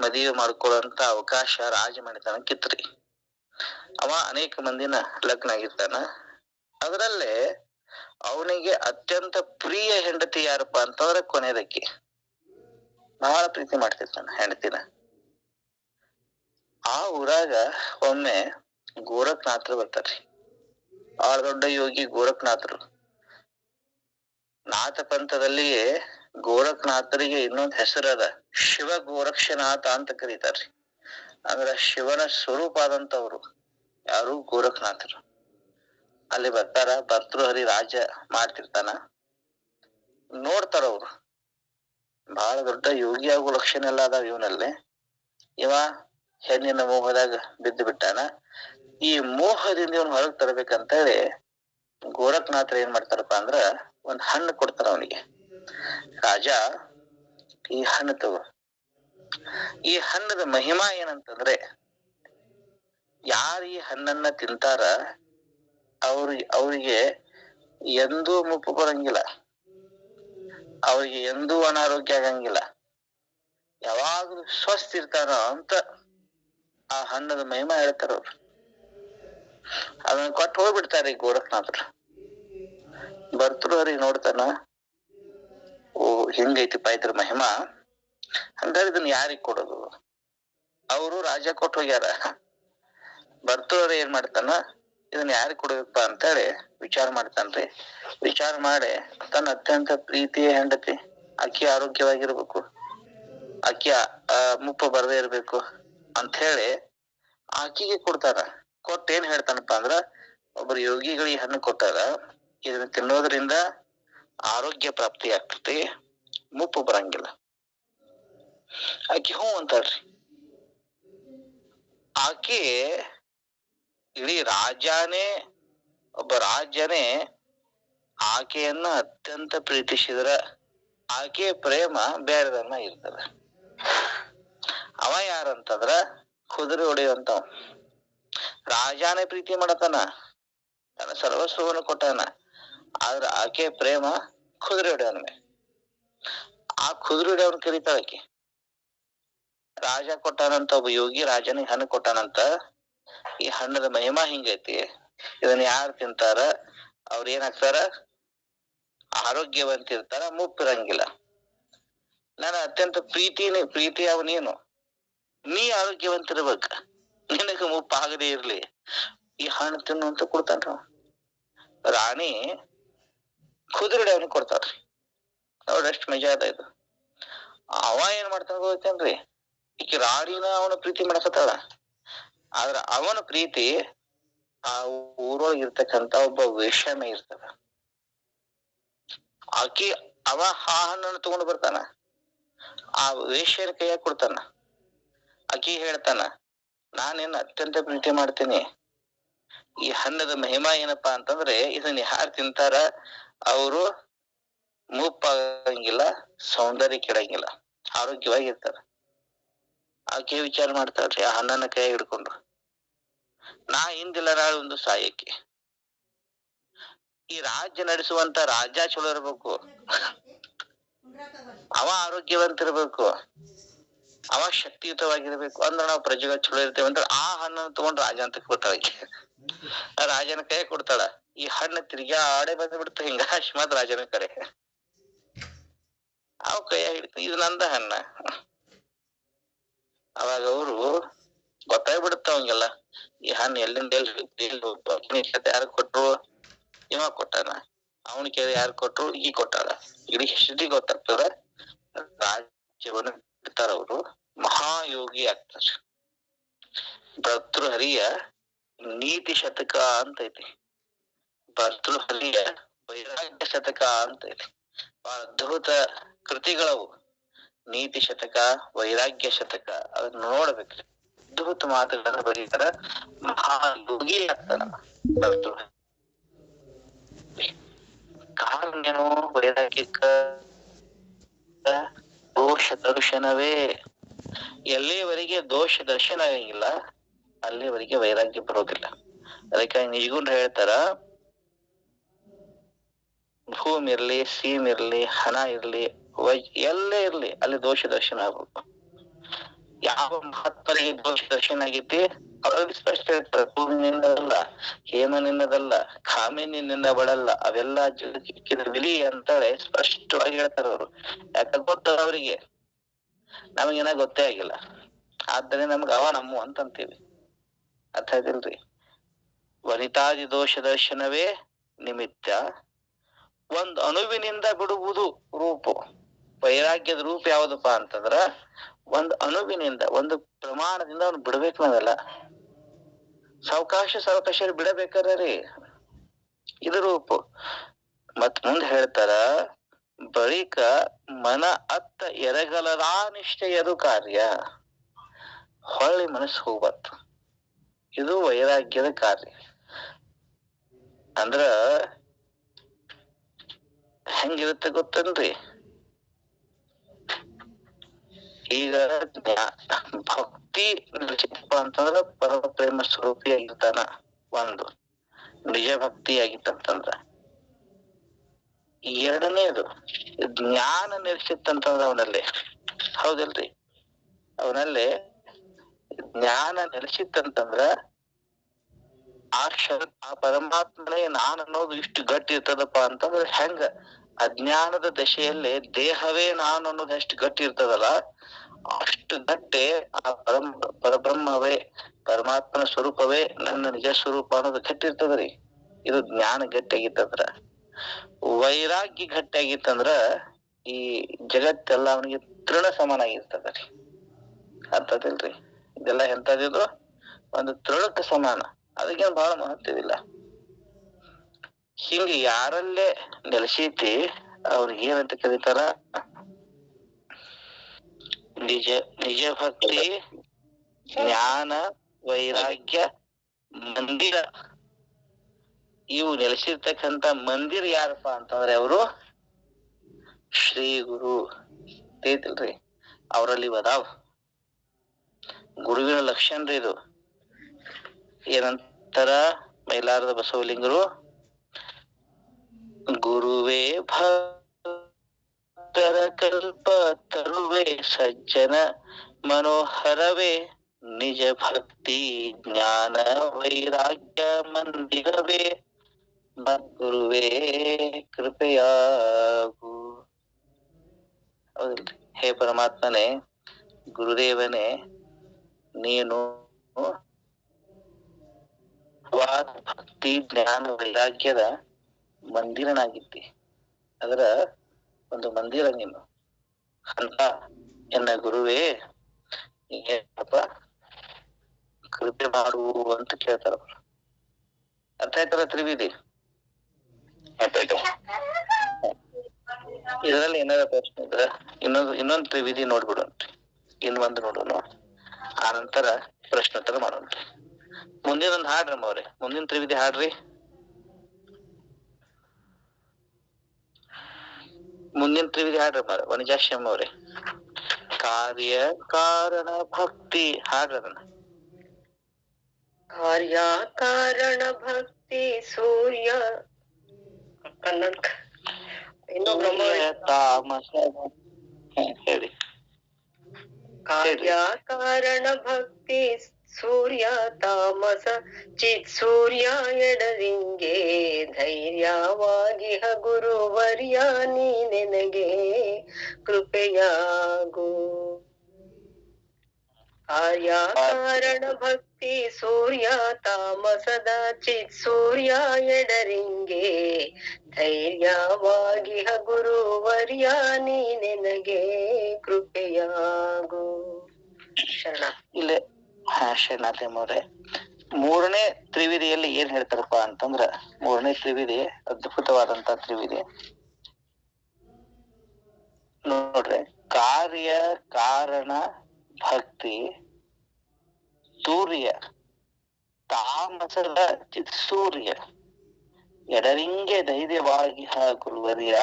ಮದುವೆ ಮಾಡ್ಕೊಳ್ಳುವಂತ ಅವಕಾಶ ರಾಜಮನೆತನಕ್ಕಿತ್ರಿ. ಅವ ಅನೇಕ ಮಂದಿನ ಲಗ್ನ ಆಗಿರ್ತಾನ. ಅದರಲ್ಲೇ ಅವನಿಗೆ ಅತ್ಯಂತ ಪ್ರಿಯ ಹೆಂಡತಿ ಯಾರಪ್ಪ ಅಂತಂದ್ರ ಕೊನೆಯದಕ್ಕೆ. ಬಹಳ ಪ್ರೀತಿ ಮಾಡ್ತಿರ್ತಾನ ಹೆಂಡತಿನ. ಆ ಊರಾಗ ಒಮ್ಮೆ ಗೋರಖ್ನಾಥರು ಬರ್ತಾರ್ರಿ. ಬಹಳ ದೊಡ್ಡ ಯೋಗಿ ಗೋರಖ್ನಾಥರು. ನಾಥ ಪಂಥದಲ್ಲಿಯೇ ಗೋರಖ್ನಾಥರಿಗೆ ಇನ್ನೊಂದ್ ಹೆಸರದ ಶಿವ ಗೋರಕ್ಷನಾಥ ಅಂತ ಕರೀತಾರ್ರಿ. ಅಂದ್ರ ಶಿವನ ಸ್ವರೂಪ ಆದಂತವ್ರು ಯಾರು? ಗೋರಖ್ನಾಥರು. ಅಲ್ಲಿ ಬರ್ತಾರ. ಭರ್ತೃಹರಿ ರಾಜ ಮಾಡ್ತಿರ್ತಾನ. ನೋಡ್ತಾರ ಅವ್ರು. ಬಹಳ ದೊಡ್ಡ ಯೋಗಿ ಆಗೋ ಲಕ್ಷಣ ಎಲ್ಲ ಅದಾವ ಇವನಲ್ಲಿ. ಇವ ಹೆಣ್ಣಿನ ಮೋಹದಾಗ ಬಿದ್ದು ಬಿಟ್ಟಾನ. ಈ ಮೋಹದಿಂದ ಇವನ್ ಹೊರಗ್ ತರಬೇಕಂತ ಹೇಳಿ ಗೋರಖ್ನಾಥರು ಏನ್ ಮಾಡ್ತಾರಪ್ಪ ಅಂದ್ರ ಒಂದ್ ಹಣ್ಣು ಕೊಡ್ತಾರ ಅವನಿಗೆ. ರಾಜ, ಈ ಹಣ್ಣು ತಗೋ. ಈ ಹಣ್ಣದ ಮಹಿಮಾ ಏನಂತಂದ್ರೆ, ಯಾರು ಈ ಹಣ್ಣನ್ನ ತಿಂತಾರ ಅವ್ರಿಗೆ ಎಂದೂ ಮುಪ್ಪು ಬರಂಗಿಲ್ಲ, ಅವ್ರಿಗೆ ಎಂದೂ ಅನಾರೋಗ್ಯ ಆಗಂಗಿಲ್ಲ, ಯಾವಾಗ್ಲೂ ಸ್ವಸ್ಥ ಇರ್ತಾರ ಅಂತ ಆ ಹಣ್ಣದ ಮಹಿಮಾ ಹೇಳ್ತಾರ ಅವ್ರು. ಅದನ್ನ ಕೊಟ್ಟು ಹೋಗ್ಬಿಡ್ತಾರೆ ಈ ಗೋರಖ್ನಾಥರು. ಭರ್ತೃಹರಿ ನೋಡ್ತಾನ, ಓ ಹಿಂಗೈತಿಪ್ಪ ಇದ್ರ ಮಹಿಮಾ, ಹಂಗಾರೆ ಇದನ್ನ ಯಾರಿಗ್ ಕೊಡೋದು? ಅವರು ರಾಜ ಕೊಟ್ಟು ಹೋಗ್ಯಾರ. ಭರ್ತೃಹರಿ ಏನ್ ಮಾಡ್ತಾನ, ಇದನ್ನ ಯಾರಿಗ್ ಕೊಡ್ಬೇಕಪ್ಪ ಅಂತ ಹೇಳಿ ವಿಚಾರ ಮಾಡ್ತಾನ್ರಿ. ವಿಚಾರ ಮಾಡಿ ತನ್ನ ಅತ್ಯಂತ ಪ್ರೀತಿಯ ಹೆಂಡತಿ, ಅಕ್ಕಿ ಆರೋಗ್ಯವಾಗಿರ್ಬೇಕು, ಅಕ್ಕಿ ಮುಪ್ಪ ಬರದೇ ಇರ್ಬೇಕು ಅಂತ ಹೇಳಿ ಆಕಿಗೆ ಕೊಡ್ತಾರ. ಕೊಟ್ಟು ಏನ್ ಹೇಳ್ತಾನಪ್ಪ ಅಂದ್ರ, ಒಬ್ಬರು ಯೋಗಿಗಳು ಈ ಹಣ್ಣು ಕೊಟ್ಟಾರ, ಇದನ್ನ ತಿನ್ನೋದ್ರಿಂದ ಆರೋಗ್ಯ ಪ್ರಾಪ್ತಿ ಆಗ್ತತಿ, ಮುಪ್ಪು ಬರಂಗಿಲ್ಲ. ಆಕಿ ಹ್ಞೂ ಅಂತಾಳ್ರಿ. ಆಕಿ ಇಡೀ ಒಬ್ಬ ರಾಜನೇ ಆಕೆಯನ್ನ ಅತ್ಯಂತ ಪ್ರೀತಿಸಿದ್ರ ಆಕೆಯ ಪ್ರೇಮ ಬೇರೆದನ್ನ ಇರ್ತದ. ಅವ ಯಾರಂತಂದ್ರ ಕುದುರೆ ಹೊಡೆಯುವಂತವ. ರಾಜಾನೇ ಪ್ರೀತಿ ಮಾಡತಾನ, ತನ್ನ ಸರ್ವಸ್ವವನ್ನು ಕೊಟ್ಟಾನ. ಆದ್ರ ಆಕೆ ಪ್ರೇಮ ಕುದುರೆ ಹೊಡೆಯವನ ಮೇಲೆ. ಆ ಕುದುರೆ ಹೊಡೆಯವನ್ ಕರೀತಾಳ ಆಕಿ. ರಾಜ ಕೊಟ್ಟಾನಂತ, ಒಬ್ಬ ಯೋಗಿ ರಾಜನಿಗೆ ಹಣ್ಣು ಕೊಟ್ಟಾನಂತ. ಈ ಹಣ್ಣದ ಮಹಿಮಾ ಹಿಂಗೈತಿ, ಇದನ್ನ ಯಾರು ತಿಂತಾರ ಅವ್ರ ಏನಾಗ್ತಾರ? ಆರೋಗ್ಯವಂತಿರ್ತಾರ, ಮುಪ್ಪಿರಂಗಿಲ್ಲ. ನನ್ನ ಅತ್ಯಂತ ಪ್ರೀತಿ ನೀನು, ನೀ ಆರೋಗ್ಯವಂತಿರ್ಬೇಕ. ನಿನಗ ಮುಪ್ಪಾಗದೇ ಇರ್ಲಿ, ಈ ಹಣ್ಣು ತಿನ್ನು ಅಂತ ಕೊಡ್ತಾನ್ರಿ. ರಾಣಿ ಕುದುರೆ ಅವನಿಗೆ ಕೊಡ್ತಾರ್ರಿ. ನೋಡ್ರಿ ಎಷ್ಟು ಮಜಾ ಅದ ಇದು. ಅವ ಏನ್ ಮಾಡ್ತಾನ ಗೊತ್ತೇನ್ರಿ, ಈಗ ರಾಣಿನ ಅವನ ಪ್ರೀತಿ ಮಾಡಕತ್ತಾಳ. ಆದ್ರ ಅವನ ಪ್ರೀತಿ ಆ ಊರೊಳಗ ಇರ್ತಕ್ಕಂತ ಒಬ್ಬ ವೇಶ್ಯಾಮೆ ಇರ್ತದ. ಆಕಿ ಅವ ಆ ಹಣ್ಣನ್ನು ತಗೊಂಡು ಬರ್ತಾನ, ಆ ವೇಶ್ಯನ ಕೈಯಾಗ ಕೊಡ್ತಾನ. ಆಕಿ ಹೇಳ್ತಾನ, ನಾನೇನ್ ಅತ್ಯಂತ ಪ್ರೀತಿ ಮಾಡ್ತೀನಿ. ಈ ಹಣ್ಣದ ಮಹಿಮಾ ಏನಪ್ಪಾ ಅಂತಂದ್ರೆ, ಇದನ್ನ ಯಾರು ತಿಂತಾರ ಅವರು ಮುಪ್ಪಾಗಂಗಿಲ್ಲ, ಸೌಂದರ್ಯ ಕೆಡಂಗಿಲ್ಲ, ಆರೋಗ್ಯವಾಗಿರ್ತಾರ. ಆಕೆ ವಿಚಾರ ಮಾಡ್ತಾಳ್ರಿ ಆ ಹಣ್ಣನ್ನ ಕೈ ಹಿಡ್ಕೊಂಡು, ನಾ ಹಿಂದಿಲ್ಲ ನಾಳೆ ಒಂದು ಸಾಯಕ್ಕೆ. ಈ ರಾಜ್ಯ ನಡೆಸುವಂತ ರಾಜ ಚಲೋ ಇರ್ಬೇಕು, ಅವ ಆರೋಗ್ಯವಂತ ಇರ್ಬೇಕು, ಅವ ಶಕ್ತಿಯುತವಾಗಿರ್ಬೇಕು. ಅಂದ್ರೆ ನಾವು ಪ್ರಜೆಗಳು ಚಲೋ ಇರ್ತೇವೆ ಅಂತ ಆ ಹಣ್ಣನ್ನು ತಗೊಂಡು ರಾಜ ಅಂತ ಕೊಡ್ತಾಳ. ರಾಜನ ಕೈ ಕೊಡ್ತಾಳ. ಈ ಹಣ್ಣು ತಿರ್ಗಾ ಆಡೆ ಬಂದ್ ಬಿಡ್ತ ಹಿಂಗ ಅಶ್ಮತ್ ರಾಜನ ಕಡೆ. ಅವ್ ಕೈಯ ಹಿಡಿತ, ಇದು ನಂದ ಹಣ್ಣ. ಅವಾಗ ಅವರು ಗೊತ್ತಾಗ್ಬಿಡುತ್ತ ಅವಂಗೆಲ್ಲ, ಈ ಹಣ್ಣು ಎಲ್ಲಿಂದ ಯಾರು ಕೊಟ್ರು, ಇವ ಕೊಟ್ಟಾನ. ಅವನ ಕೇಳಿ ಯಾರು ಕೊಟ್ರು, ಈ ಕೊಟ್ಟಾಳ. ಇಡೀ ಹಿಸ್ಟ್ರಿ ಗೊತ್ತಾಗ್ತದ. ರಾಜ್ಯವನ್ನು ಬಿಡ್ತಾರ ಅವರು, ಮಹಾಯೋಗಿ ಆಗ್ತಾರ. ಭರ್ತೃಹರಿಯ ನೀತಿ ಶತಕ ಅಂತ ಐತಿ, ಭರ್ತೃಹರಿಯ ವೈರಾಗ್ಯ ಶತಕ ಅಂತ ಐತಿ. ಬಹಳ ಅದ್ಭುತ ಕೃತಿಗಳವು. ನೀತಿ ಶತಕ, ವೈರಾಗ್ಯ ಶತಕ, ಅದನ್ನ ನೋಡ್ಬೇಕ್ರಿ. ಅದ್ಭುತ ಮಾತುಗಳನ್ನ ಬರೀತಾರ. ಮಹಾಯೋಗಿ ಆಗ್ತಾನ ಭರ್ತೃಹರಿ. ಕಾರಣೇನು ವೈರಾಗ್ಯಕ್ಕ? ದೋಷ ದರ್ಶನವೇ. ಎಲ್ಲಿವರೆಗೆ ದೋಷ ದರ್ಶನ ಆಗಂಗಿಲ್ಲ ಅಲ್ಲಿವರೆಗೆ ವೈರಾಗ್ಯ ಬರೋದಿಲ್ಲ. ಅದಕ್ಕಾಗಿ ನಿಜಗುಂಡ್ರು ಹೇಳ್ತಾರ, ಭೂಮಿ ಇರ್ಲಿ, ಸೀಮ್ ಇರ್ಲಿ, ಹಣ ಇರ್ಲಿ, ಎಲ್ಲೇ ಇರ್ಲಿ, ಅಲ್ಲಿ ದೋಷ ದರ್ಶನ ಆಗ್ಬೇಕು. ಯಾವ ಮಹಾತ್ಮರಿಗೆ ದೋಷ ದರ್ಶನ ಆಗೈತಿ ಅವ್ರಿಗೆ ಸ್ಪಷ್ಟ ಹೇಳ್ತಾರೆ, ಭೂಮಿನಿಂದಲ್ಲ, ಹೇಮನಿಂದಲ್ಲ, ಕಾಮಿನಿಂದ ಬಡಲ್ಲ, ಅವೆಲ್ಲಾ ಜಗಕ್ಕಿಕ್ಕಿದ ವಿಲಿ ಅಂತಾಳೆ ಸ್ಪಷ್ಟವಾಗಿ ಹೇಳ್ತಾರ ಅವರು. ಯಾಕ ಗೊತ್ತದ ಅವ್ರಿಗೆ, ನಮಗೇನ ಗೊತ್ತೇ ಆಗಿಲ್ಲ. ಆದ್ದರಿಂದ ನಮ್ಗ ಅವ ನಮ್ಮ ಅಂತಂತೀವಿ. ಅರ್ಥ ಆಯ್ತಿಲ್ರಿ? ವನಿತಾದಿ ದೋಷ ದರ್ಶನವೇ ನಿಮಿತ್ತ. ಒಂದ್ ಅಣುವಿನಿಂದ ಬಿಡುವುದು ರೂಪ. ವೈರಾಗ್ಯದ ರೂಪ ಯಾವ್ದಪ್ಪಾ ಅಂತಂದ್ರ, ಒಂದ್ ಅಣುವಿನಿಂದ, ಒಂದು ಪ್ರಮಾಣದಿಂದ ಅವ್ನು ಬಿಡ್ಬೇಕು. ನಾವೆಲ್ಲ ಸಾವಕಾಶ ಬಿಡಬೇಕ್ರಿ, ಇದು ರೂಪ. ಮತ್ ಮುಂದ್ ಹೇಳ್ತಾರ, ಬಳಿಕ ಮನ ಅತ್ತ ಎರಗಲರಾ ನಿಷ್ಠೆಯದು ಕಾರ್ಯ. ಹೊಳ್ಳಿ ಮನಸ್ಸು ಹೋಗ್ಬಾರ್ದು, ಇದು ವೈರಾಗ್ಯದ ಕಾರ್ಯ. ಅಂದ್ರ ಹೆಂಗಿರುತ್ತೆ ಗೊತ್ತನ್ರಿ, ಈಗ ಭಕ್ತಿ ನಿಲ್ಸಿಪ್ಪ ಅಂತಂದ್ರ ಪರಮ ಪ್ರೇಮ ಸ್ವರೂಪಿಯಾಗಿರ್ತಾನ. ಒಂದು ನಿಜ ಭಕ್ತಿ ಆಗಿತ್ತಂತಂದ್ರ. ಎರಡನೇದು ಜ್ಞಾನ ನಿಲ್ಸಿತ್ತಂತಂದ್ರ ಅವನಲ್ಲಿ, ಹೌದಿಲ್ರಿ? ಅವನಲ್ಲಿ ಜ್ಞಾನ ನೆಲೆಸಿತ್ತಂತಂದ್ರ ಆ ಪರಮಾತ್ಮನೇ ನಾನ್ ಅನ್ನೋದು ಇಷ್ಟು ಗಟ್ಟಿ ಇರ್ತದಪ್ಪ ಅಂತಂದ್ರೆ ಹೆಂಗ ಅಜ್ಞಾನದ ದಶೆಯಲ್ಲಿ ದೇಹವೇ ನಾನು ಅನ್ನೋದು ಎಷ್ಟು ಗಟ್ಟಿ ಇರ್ತದಲ್ಲ, ಅಷ್ಟು ಗಟ್ಟಿ ಆ ಪರಬ್ರಹ್ಮವೇ, ಪರಮಾತ್ಮನ ಸ್ವರೂಪವೇ ನನ್ನ ನಿಜ ಸ್ವರೂಪ ಅನ್ನೋದು ಗಟ್ಟಿ ಇರ್ತದ್ರಿ. ಇದು ಜ್ಞಾನ ಗಟ್ಟಿ ಆಗಿತ್ತಂದ್ರ. ವೈರಾಗ್ಯ ಗಟ್ಟಿ ಆಗಿತ್ತಂದ್ರ ಈ ಜಗತ್ತೆಲ್ಲ ಅವನಿಗೆ ತೃಣ ಸಮಾನ ಆಗಿರ್ತದ್ರಿ. ಅರ್ಥದಿಲ್ರಿ? ಇದೆಲ್ಲ ಎಂತದಿದ್ರು ಒಂದು ತೃಣಕ್ಕೆ ಸಮಾನ, ಅದಕ್ಕೇನು ಬಹಳ ಮಹತ್ವವಿಲ್ಲ. ಹಿಂಗ ಯಾರಲ್ಲೇ ನೆಲೆಸೈತಿ ಅವ್ರಿಗೆ ಏನಂತ ಕರೀತಾರ? ನಿಜ ಭಕ್ತಿ, ಜ್ಞಾನ, ವೈರಾಗ್ಯ ಮಂದಿರ. ಇವು ನೆಲೆಸಿರ್ತಕ್ಕಂತ ಮಂದಿರ ಯಾರಪ್ಪ ಅಂತಂದ್ರೆ ಅವರು ಶ್ರೀ ಗುರು. ತಿಳಿತಿಲ್ರಿ? ಅವರಲ್ಲಿ ಅದಾವ ಗುರುವಿನ ಲಕ್ಷಣ ರೀ ಇದು. ಏನಂತಾರ ಮೈಲಾರದ ಬಸವಲಿಂಗರು? ಗುರುವೇ ಭಕ್ತರ ಕಲ್ಪ ತರುವೆ ಸಜ್ಜನ ಮನೋಹರವೇ, ನಿಜ ಭಕ್ತಿ ಜ್ಞಾನ ವೈರಾಗ್ಯ ಮಂದಿರವೇ, ಮದ್ಗುರುವೇ ಕೃಪೆಯಾಗು. ಹೌದಿಲ್ರಿ? ಹೇ ಪರಮಾತ್ಮನೇ, ಗುರುದೇವನೇ, ನೀನು ಭಕ್ತಿ ಜ್ಞಾನ ವೈರಾಗ್ಯದ ಮಂದಿರನಾಗಿದ್ದಿ. ಅದರ ಒಂದು ಮಂದಿರ ನೀನು ಅಂತ ಎನ್ನ ಗುರುವೇ ಏನಪ್ಪ ಕೃಪೆ ಮಾಡು ಅಂತ ಕೇಳ್ತಾರ. ಅರ್ಥ ಆಯ್ತಲ್ಲ ತ್ರಿವಿಧಿ? ಇದರಲ್ಲಿ ಏನಾರ ಪ್ರಶ್ನೆ ಇದ್ರ ಇನ್ನೊಂದು ತ್ರಿವಿಧಿ ನೋಡ್ಬಿಡೋಣ್ರಿ. ಇನ್ನೊಂದು ನೋಡೋಣ, ಆ ನಂತರ ಪ್ರಶ್ನೋತ್ತರ ಮಾಡೋಣ್ರಿ. ಮುಂದಿನೊಂದು ಹಾಡ್ರಮ್ಮ ಅವ್ರೆ, ಮುಂದಿನ ತ್ರಿವಿಧಿ ಹಾಡ್ರಿ. ಮುಂದಿನ ತ್ರಿವಿಧಿ ಹಾಡ್ರಮ್ಮ ವನಜಾಕ್ಷಮ್ಮ ಅವ್ರೆ. ಕಾರ್ಯ ಕಾರಣ ಭಕ್ತಿ ಹಾಡ್ರಿ ಅದನ್ನ. ಕಾರ್ಯ ಕಾರಣ ಭಕ್ತಿ ಸೂರ್ಯ ಕನ್ನಡ ತಾಮಸ ಹೇಳಿ. ಕಾರ್ಯ ಕಾರಣ ಭಕ್ತಿ ಸೂರ್ಯ ತಾಮಸ ಚಿತ್ ಸೂರ್ಯ ಎಡರಿಂಗೆ ಧೈರ್ಯವಾಗಿಹ ಗುರುವರ್ಯ ನೀ ನೆನಗೆ ಕೃಪೆಯಾಗು. ಕಾರ್ಯ ಕಾರಣ ಭಕ್ತಿ ಸೂರ್ಯ ತಾಮಸದ ಚಿತ್ ಸೂರ್ಯ ಎಡರಿಂಗೆ ಧೈರ್ಯವಾಗಿಹ ಗುರುವರ್ಯ ನೀ ನೆನಗೆ ಕೃಪೆಯಾಗು. ಶರಣ. ಇಲ್ಲೇ ಶರಣಾಥಮ್ಮವ್ರೆ, ಮೂರನೇ ತ್ರಿವಿಧಿಯಲ್ಲಿ ಏನ್ ಹೇಳ್ತಾರಪ್ಪ ಅಂತಂದ್ರ, ಮೂರನೇ ತ್ರಿವಿಧಿ ಅದ್ಭುತವಾದಂತ ತ್ರಿವಿಧಿ ನೋಡ್ರಿ. ಕಾರ್ಯ ಕಾರಣ ಭಕ್ತಿ ಸೂರ್ಯ ತಾಮಸದ ಸೂರ್ಯ ಎಡರಿಂಗೆ ಧೈರ್ಯವಾಗಿ ಗುರುವರ್ಯ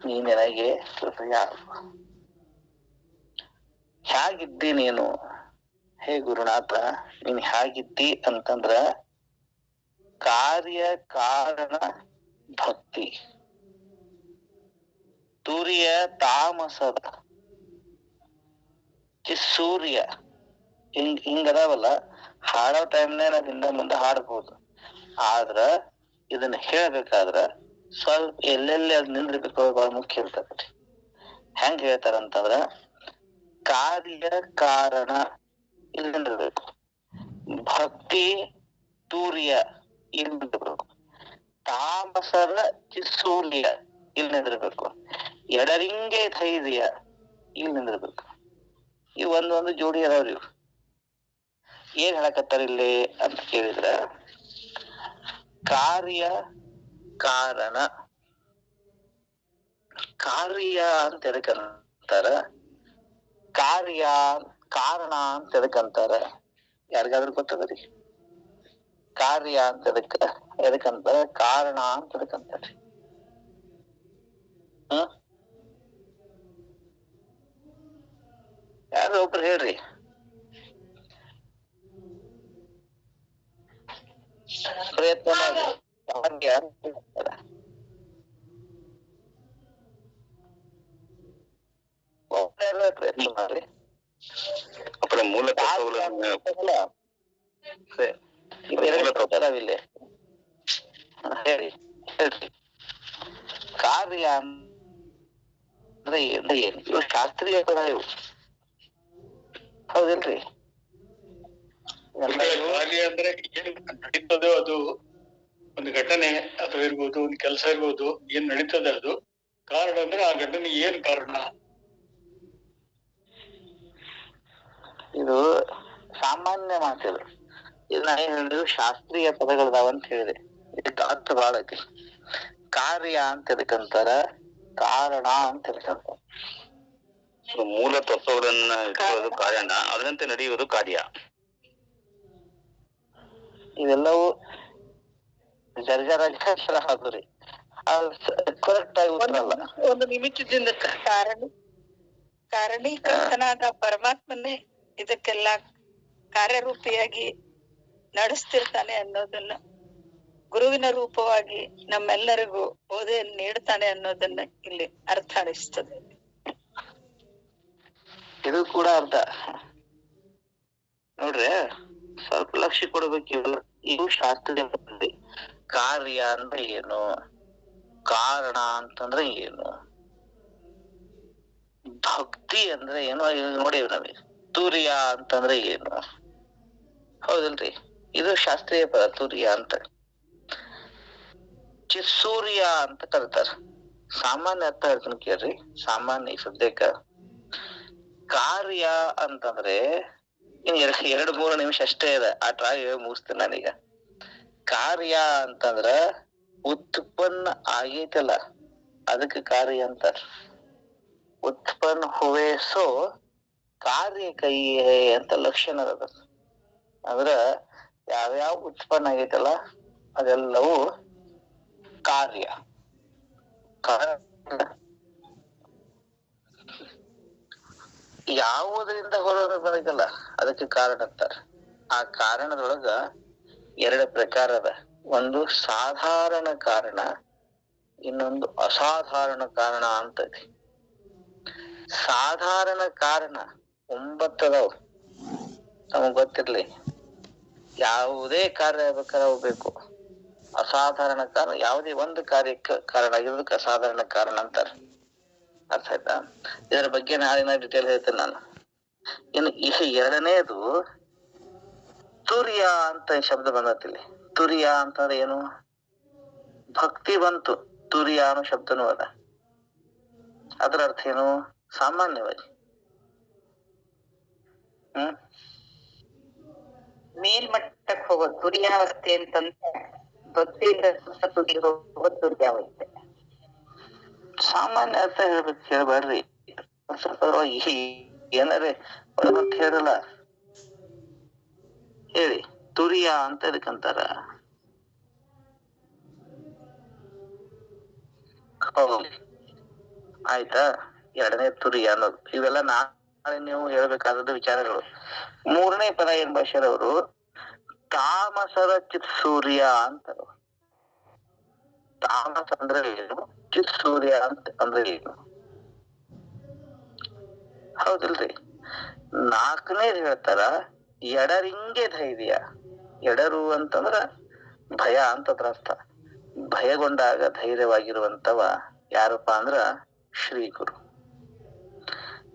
ನೀ ನನಗೆ ಕೃಪೆಯ. ಹೇಗಿದ್ದಿ ನೀನು? ಹೇ ಗುರುನಾಥ, ನೀನ್ ಹೇಗಿದ್ದಿ ಅಂತಂದ್ರ ಕಾರ್ಯ ಕಾರಣ ಭಕ್ತಿ ಸೂರ್ಯ ತಾಮಸದ ಸೂರ್ಯ ಹಿಂಗದಾವಲ್ಲ. ಹಾಡೋ ಟೈಮ್ನೇ ನಾವ್ ಹಿಂದ ಮುಂದೆ ಹಾಡ್ಬೋದು, ಆದ್ರ ಇದನ್ನ ಹೇಳ್ಬೇಕಾದ್ರ ಸ್ವಲ್ಪ ಎಲ್ಲೆಲ್ಲಿ ಅದ್ ನಿಂದಿರ್ಬೇಕು ಬಹಳ ಮುಖ್ಯ ಇರ್ತೈತಿ. ಹೆಂಗ್ ಹೇಳ್ತಾರಂತಂದ್ರ ಕಾರ್ಯ ಕಾರಣ ಇಲ್ಲಿ ನಿಂದಿರ್ಬೇಕು, ಭಕ್ತಿ ಸೂರ್ಯ ಇಲ್ಲಿ ನಿಂದಿರ್ಬೇಕು, ತಾಮಸದ ಸೂರ್ಯ ಇಲ್ಲಿ ನಿಂದಿರ್ಬೇಕು, ಎಡರಿಂಗೆ ಧೈರ್ಯ ಇಲ್ಲಿ ನಿಂದಿರ್ಬೇಕು. ಇವ್ ಒಂದೊಂದು ಜೋಡಿ ಅದಾವ್ರಿ. ಇವ್ ಏನ್ ಹೇಳಕತ್ತಾರ ಇಲ್ಲಿ ಅಂತ ಕೇಳಿದ್ರ, ಕಾರ್ಯ ಕಾರಣ ಕಾರ್ಯ ಅಂತ ಎದಕ್ಕಂತಾರ, ಕಾರ್ಯ ಕಾರಣ ಅಂತ ಎದಕ್ಕಂತಾರ? ಯಾರಿಗಾದ್ರೂ ಗೊತ್ತದರಿ? ಕಾರ್ಯ ಅಂತ ಎದಕ್ಕಂತಾರ, ಕಾರಣ ಅಂತ ಎದಕ್ಕಂತಾರ? ಯಾರು ಒಬ್ರು ಹೇಳ್ರಿ. ಪ್ರಯತ್ನ ಮಾಡಿ. ಪ್ರಯತ್ನ ಮಾಡ್ರಿ. ಮೂಲ ಹೇಳಿ ಹೇಳ್ರಿ. ಕಾರ್ಯ ಅಂದ್ರೆ ಏನು? ಇವು ಶಾಸ್ತ್ರೀಯ ಪದ ಇವು, ಹೌದಿಲ್ರಿ? ಕಾರ್ಯ ಅಂದ್ರೆ ಏನ್ ನಡೀತದೋ ಅದು, ಒಂದು ಘಟನೆ ಅಥವಾ ಇರ್ಬೋದು, ಒಂದು ಕೆಲಸ ಇರ್ಬೋದು, ಏನ್ ನಡೀತದೆ ಅದು ಕಾರಣ. ಅಂದ್ರೆ ಆ ಘಟನೆ ಏನ್ ಕಾರಣ? ಇದು ಸಾಮಾನ್ಯ ಮಾತಿದು. ಇದು ನಾ ಏನ್ ಹೇಳಿದ್ರು ಶಾಸ್ತ್ರೀಯ ಪದಗಳದಾವ ಅಂತ ಹೇಳಿದೆ. ಇದಕ್ಕೆ ಅರ್ಥ ಬಾಳ ಐತಿ. ಕಾರ್ಯ ಅಂತ ಎದಕ್ಕಂತಾರ, ಕಾರಣ ಅಂತ ಎದಕ್ಕಂತಾರ. ಮೂಲ ತತ್ವಗಳನ್ನ ಇಟ್ಕೊಳ್ಳೋದು ಕಾರಣ, ಅದರಂತೆ ನಡೆಯುವುದು ಕಾರ್ಯ. ಇವೆಲ್ಲವೂ ಜರ್ಜರ ಆದ್ರಿ, ಕರೆಕ್ಟ್ ಆಗಿ ಉತ್ತರಲ್ಲ. ಒಂದು ನಿಮಿಷದಿಂದ ಕಾರಣೀಕರ್ತನಾದ ಪರಮಾತ್ಮನೇ ಇದಕ್ಕೆಲ್ಲ ಕಾರ್ಯರೂಪಿಯಾಗಿ ನಡೆಸ್ತಿರ್ತಾನೆ ಅನ್ನೋದನ್ನ, ಗುರುವಿನ ರೂಪವಾಗಿ ನಮ್ಮೆಲ್ಲರಿಗೂ ಬೋಧೆ ನೀಡ್ತಾನೆ ಅನ್ನೋದನ್ನ ಇಲ್ಲಿ ಅರ್ಥ ಅನಿಸ್ತದೆ. ಇದು ಕೂಡ ಅರ್ಥ ನೋಡ್ರಿ, ಸ್ವಲ್ಪ ಲಕ್ಷ್ಯ ಕೊಡ್ಬೇಕು. ಇವು ಶಾಸ್ತ್ರೀಯ ಪದ್ಧತಿ. ಕಾರ್ಯ ಅಂದ್ರೆ ಏನು, ಕಾರಣ ಅಂತಂದ್ರೆ ಏನು, ಭಕ್ತಿ ಅಂದ್ರೆ ಏನು ನೋಡೇವಿ ನಾವೀಗ. ಸೂರ್ಯ ಅಂತಂದ್ರೆ ಏನು, ಹೌದಿಲ್ರಿ? ಇದು ಶಾಸ್ತ್ರೀಯ ಪದ ತುರ್ಯ ಅಂತ. ಚಿತ್ಸೂರ್ಯ ಅಂತ ಕರೀತಾರ. ಸಾಮಾನ್ಯ ಅರ್ಥ ಹೇಳ್ತೀನಿ ಕೇಳ್ರಿ. ಸಾಮಾನ್ಯ ಈ ಸದ್ಯಕ್ಕ ಕಾರ್ಯ ಅಂತಂದ್ರೆ ಇನ್ 2-3 ನಿಮಿಷ ಅಷ್ಟೇ ಇದೆ. ಆ ಟ್ರಾಯ್ ಮುಗಿಸ್ತೇನೆ ನಾನೀಗ. ಕಾರ್ಯ ಅಂತಂದ್ರ ಉತ್ಪನ್ನ ಆಗೈತಲ್ಲ ಅದಕ್ಕೆ ಕಾರ್ಯ ಅಂತಾರ. ಉತ್ಪನ್ನ ಹುವೆ ಸೋ ಕಾರ್ಯ ಕೈ ಅಂತ ಲಕ್ಷಣ ಅದ. ಅಂದ್ರ ಯಾವ್ಯಾವ ಉತ್ಪನ್ನ ಆಗೈತಲ್ಲ ಅದೆಲ್ಲವೂ ಕಾರ್ಯ. ಯಾವುದರಿಂದ ಹೊರ ಬರಕಲ್ಲ ಅದಕ್ಕೆ ಕಾರಣ ಅಂತಾರ. ಆ ಕಾರಣದೊಳಗ 2 ಪ್ರಕಾರ ಅದ. ಒಂದು ಸಾಧಾರಣ ಕಾರಣ, ಇನ್ನೊಂದು ಅಸಾಧಾರಣ ಕಾರಣ ಅಂತೈತಿ. ಸಾಧಾರಣ ಕಾರಣ 9 ಅದಾವ. ನಮಗ್ ಗೊತ್ತಿರ್ಲಿ, ಯಾವುದೇ ಕಾರ್ಯ ಆಗ್ಬೇಕಾದ್ರೆ ಅವು ಬೇಕು. ಅಸಾಧಾರಣ ಕಾರಣ ಯಾವುದೇ ಒಂದು ಕಾರ್ಯಕ್ಕೆ ಕಾರಣ ಆಗಿರೋದಕ್ಕೆ ಅಸಾಧಾರಣ ಕಾರಣ ಅಂತಾರ. ಅರ್ಥ ಆಯ್ತಾ? ಇದರ ಬಗ್ಗೆ ನಾಳಿನ ಡಿಟೇಲ್ ಹೇಳ್ತೇನೆ ನಾನು. ಇನ್ನು ಈ 2ನೇದು ತುರ್ಯ ಅಂತ ಶಬ್ದ ಬಂದತಿಲ್ಲಿ. ತುರ್ಯ ಅಂತಂದ್ರೆ ಏನು? ಭಕ್ತಿ ಬಂತು. ತುರ್ಯ ಅನ್ನೋ ಶಬ್ದನೂ ಅದ. ಅದರ ಅರ್ಥ ಏನು? ಸಾಮಾನ್ಯವಾಗಿ ಮೇಲ್ಮಟ್ಟಕ್ಕೆ ಹೋಗೋ ತುರ್ಯಾವಸ್ಥೆ ಅಂತಂದ್ರೆ ಭಕ್ತಿಯಿಂದ ತುದಿಗೆ ಹೋಗೋ ತುರ್ಯಾವಸ್ಥೆ. ಸಾಮಾನ್ಯ ಅರ್ಥ ಹೇಳ್ಬೇಕು. ಕೇಳ್ಬೇಡ್ರಿ. ಸ್ವಲ್ಪ ಏನಾರೇ ಅಂತ ಹೇಳಲ್ಲ ಹೇಳಿ. ತುರ್ಯ ಅಂತ ಇದಕ್ಕಂತಾರ. ಆಯ್ತಾ? 2ನೇ ತುರ್ಯ ಅನ್ನೋದು. ಇವೆಲ್ಲ ನಾಳೆ ನೀವು ಹೇಳ್ಬೇಕಾದದ್ದು ವಿಚಾರಗಳು. 3ನೇ ಪದ ಏನ್ ಭಾಷೆರವರು ತಾಮಸರ ಚಿತ್ಸೂರ್ಯ ಅಂತಾರ. ತಾಮಸ ಅಂದ್ರೆ ಏನು? ಚಿತ್ಸೂರ್ಯ ಅಂತ ಅಂದ್ರೆ ಏನು? ಹೌದಿಲ್ರಿ? 4ನೇದು ಹೇಳ್ತಾರ ಎಡರಿಂಗೆ ಧೈರ್ಯ. ಎಡರು ಅಂತಂದ್ರ ಭಯ ಅಂತ ಅರ್ಥ. ಭಯಗೊಂಡಾಗ ಧೈರ್ಯವಾಗಿರುವಂತವ ಯಾರಪ್ಪ ಅಂದ್ರ ಶ್ರೀ ಗುರು.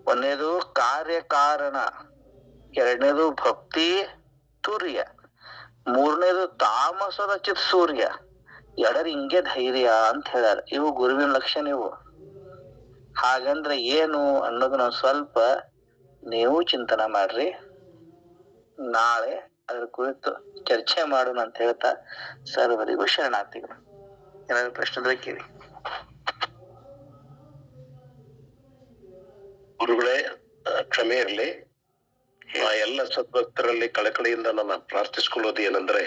1ನೇದು ಕಾರ್ಯಕಾರಣ, 2ನೇದು ಭಕ್ತಿ ತುರ್ಯ, 3ನೇದು ತಾಮಸದ ಚಿತ್ಸೂರ್ಯ, ಎಡರಿಂಗೆ ಧೈರ್ಯ ಅಂತ ಹೇಳ್ಯಾರ. ಇವು ಗುರುವಿನ ಲಕ್ಷಣ. ಇವು ಹಾಗಂದ್ರೆ ಏನು ಅನ್ನೋದನ್ನ ಸ್ವಲ್ಪ ನೀವು ಚಿಂತನೆ ಮಾಡ್ರಿ. ನಾಳೆ ಅದ್ರ ಕುರಿತು ಚರ್ಚೆ ಮಾಡೋಣ ಅಂತ ಹೇಳ್ತಾ ಸರ್ವರಿಗೂ ಶರಣಾರ್ಥಿಗಳು. ಏನಾದ್ರು ಪ್ರಶ್ನೆ ಕೇಳಿ. ಗುರುಗಳೇ, ಕ್ಷಮೆ ಇರಲಿ. ಆ ಎಲ್ಲ ಸದ್ಭಕ್ತರಲ್ಲಿ ಕಳಕಳಿಯಿಂದ ನಾನು ಪ್ರಾರ್ಥಿಸ್ಕೊಳ್ಳೋದು ಏನಂದ್ರೆ,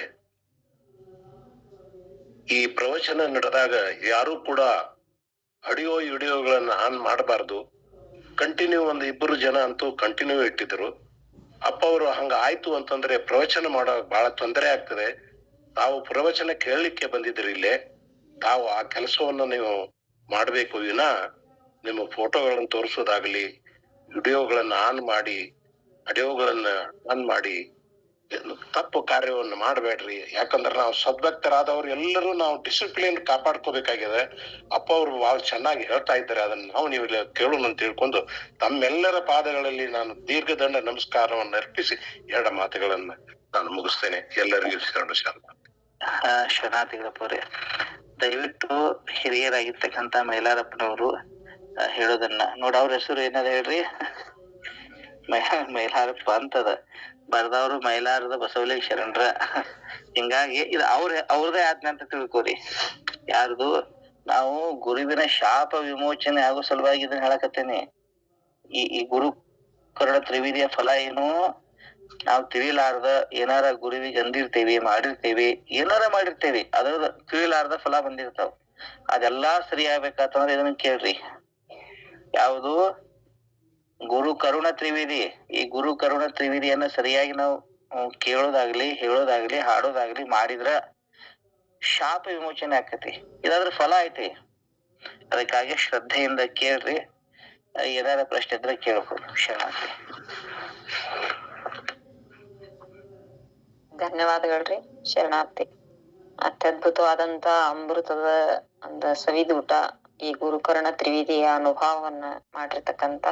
ಈ ಪ್ರವಚನ ನಡೆದಾಗ ಯಾರು ಕೂಡ ಆಡಿಯೋ ವಿಡಿಯೋಗಳನ್ನ ಆನ್ ಮಾಡಬಾರ್ದು. ಕಂಟಿನ್ಯೂ 1-2 ಜನ ಅಂತೂ ಕಂಟಿನ್ಯೂ ಇಟ್ಟಿದ್ರು. ಅಪ್ಪ ಅವರು ಹಂಗ ಆಯ್ತು ಅಂತಂದ್ರೆ ಪ್ರವಚನ ಮಾಡೋ ಬಹಳ ತೊಂದರೆ ಆಗ್ತದೆ. ತಾವು ಪ್ರವಚನ ಕೇಳಲಿಕ್ಕೆ ಬಂದಿದ್ರಿ ಇಲ್ಲೇ, ತಾವು ಆ ಕೆಲಸವನ್ನ ನೀವು ಮಾಡ್ಬೇಕು. ವಿನ ನಿಮ್ಮ ಫೋಟೋಗಳನ್ನ ತೋರಿಸೋದಾಗ್ಲಿ, ವಿಡಿಯೋಗಳನ್ನ ಆನ್ ಮಾಡಿ, ಆಡಿಯೋಗಳನ್ನ ಆನ್ ಮಾಡಿ ತಪ್ಪು ಕಾರ್ಯವನ್ನು ಮಾಡಬೇಡ್ರಿ. ಯಾಕಂದ್ರೆ ನಾವು ಸದ್ಭಕ್ತರಾದವ್ರು ಎಲ್ಲರೂ ನಾವು ಡಿಸಿಪ್ಲಿನ್ ಕಾಪಾಡ್ಕೋಬೇಕಾಗಿದೆ. ಅಪ್ಪ ಅವರು ಬಹಳ ಚೆನ್ನಾಗಿ ಹೇಳ್ತಾ ಇದ್ದಾರೆ. ಅದನ್ನ ನೀವು ಕೇಳೋಣ ಅಂತ ತಿಳ್ಕೊಂಡು ತಮ್ಮೆಲ್ಲರ ಪಾದಗಳಲ್ಲಿ ನಾನು ದೀರ್ಘದಂಡ ನಮಸ್ಕಾರವನ್ನು ಅರ್ಪಿಸಿ 2 ಮಾತುಗಳನ್ನ ನಾನು ಮುಗಿಸ್ತೇನೆ. ಎಲ್ಲರಿಗೂ ಶರಣಾರ್ಥಿಗಳಪ್ಪವ್ರೆ, ದಯವಿಟ್ಟು ಹಿರಿಯರಾಗಿರ್ತಕ್ಕಂಥ ಮೈಲಾರಪ್ಪನವರು ಹೇಳೋದನ್ನ ನೋಡಿ. ಅವ್ರ ಹೆಸರು ಏನದ ಹೇಳ್ರಿ? ಮೈಲಾರಪ್ಪ ಅಂತದ. ಬರ್ದವ್ರು ಮೈಲಾರದ ಬಸವಲಿಂಗ ಶರಣರ. ಹಿಂಗಾಗಿ ಇದು ಅವ್ರದೇ ಆಜ್ಞೆ ಅಂತ ತಿಳ್ಕೊರಿ. ಯಾರ್ದು? ನಾವು ಗುರುವಿನ ಶಾಪ ವಿಮೋಚನೆ ಆಗೋ ಸಲುವಾಗಿ ಇದನ್ನ ಹೇಳಕತ್ತೇನೆ. ಈ ಗುರು ಕರುಣ ತ್ರಿವಿಧಿಯ ಫಲ ಏನು? ನಾವು ತಿಳಿಲಾರ್ದ ಏನಾರ ಗುರುವಿಗೆ ಅಂದಿರ್ತೇವಿ, ಮಾಡಿರ್ತೇವಿ, ಏನಾರ ಮಾಡಿರ್ತೇವಿ, ಅದ್ರ ತಿಳಿಲಾರ್ದ ಫಲ ಬಂದಿರ್ತಾವ. ಅದೆಲ್ಲಾ ಸರಿ ಆಗ್ಬೇಕಂತಂದ್ರೆ ಇದನ್ನ ಕೇಳ್ರಿ. ಯಾವುದು? ಗುರು ಕರುಣ ತ್ರಿವಿಧಿ. ಈ ಗುರು ಕರುಣ ತ್ರಿವಿಧಿಯನ್ನ ಸರಿಯಾಗಿ ನಾವು ಕೇಳೋದಾಗ್ಲಿ, ಹೇಳೋದಾಗ್ಲಿ, ಹಾಡೋದಾಗ್ಲಿ ಮಾಡಿದ್ರ ಶಾಪ ವಿಮೋಚನೆ ಆಕತಿ. ಇದಾದ್ರ ಫಲ ಐತಿ. ಅದಕ್ಕಾಗಿ ಶ್ರದ್ಧೆಯಿಂದ ಕೇಳ್ರಿ. ಏನಾರ ಪ್ರಶ್ನೆ ಇದ್ರೆ ಕೇಳ್ಬೋದು. ಶರಣಾರ್ಥಿ. ಧನ್ಯವಾದಗಳ್ರಿ ಶರಣಾರ್ಥಿ. ಅತ್ಯದ್ಭುತವಾದಂತ ಅಮೃತದ ಒಂದು ಸವಿದೂಟ ಈ ಗುರುಕರ್ಣ ತ್ರಿವಿಧಿಯ ಅನುಭವವನ್ನ ಮಾಡಿರ್ತಕ್ಕಂತ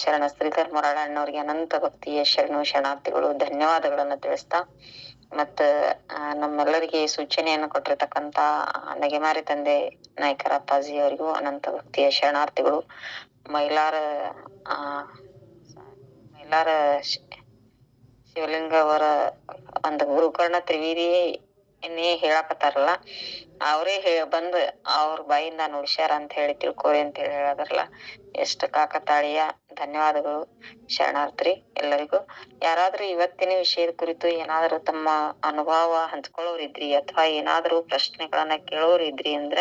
ಶರಣ ಶ್ರೀಧರ್ ಮೊರಾಳಣ್ಣವ್ರಿಗೆ ಅನಂತ ಭಕ್ತಿಯ ಶರಣಾರ್ಥಿಗಳು ಧನ್ಯವಾದಗಳನ್ನ ತಿಳಿಸ್ತಾ ಮತ್ತ ನಮ್ಮೆಲ್ಲರಿಗೆ ಸೂಚನೆಯನ್ನು ಕೊಟ್ಟಿರ್ತಕ್ಕಂತ ನಗೆಮಾರಿ ತಂದೆ ನಾಯಕರ ಅಪ್ಪಾಜಿ ಅವರಿಗೂ ಅನಂತ ಭಕ್ತಿಯ ಶರಣಾರ್ಥಿಗಳು. ಮೈಲಾರ ಶಿವಲಿಂಗ ಅವರ ಒಂದು ಗುರುಕರ್ಣ ತ್ರಿವೇದಿ ಏನೇ ಹೇಳಕತ್ತಾರಲ್ಲ, ಅವರೇ ಬಂದ್ ಅವ್ರ ಬಾಯಿಂದ ನುಡಿಸ್ಯಾರ ಅಂತ ಹೇಳಿ ತಿಳ್ಕೊರಿ ಅಂತ ಹೇಳಿ ಹೇಳದ್ರಲ್ಲ. ಎಷ್ಟು ಕಾಕತಾಳೀಯ. ಧನ್ಯವಾದಗಳು ಶರಣಾರ್ಥಿ ಎಲ್ಲರಿಗೂ. ಯಾರಾದ್ರೂ ಇವತ್ತಿನ ವಿಷಯದ ಕುರಿತು ಏನಾದ್ರು ತಮ್ಮ ಅನುಭವ ಹಂಚ್ಕೊಳ್ಳೋರಿದ್ರಿ ಅಥವಾ ಏನಾದ್ರು ಪ್ರಶ್ನೆಗಳನ್ನ ಕೇಳೋರಿದ್ರಿ ಅಂದ್ರ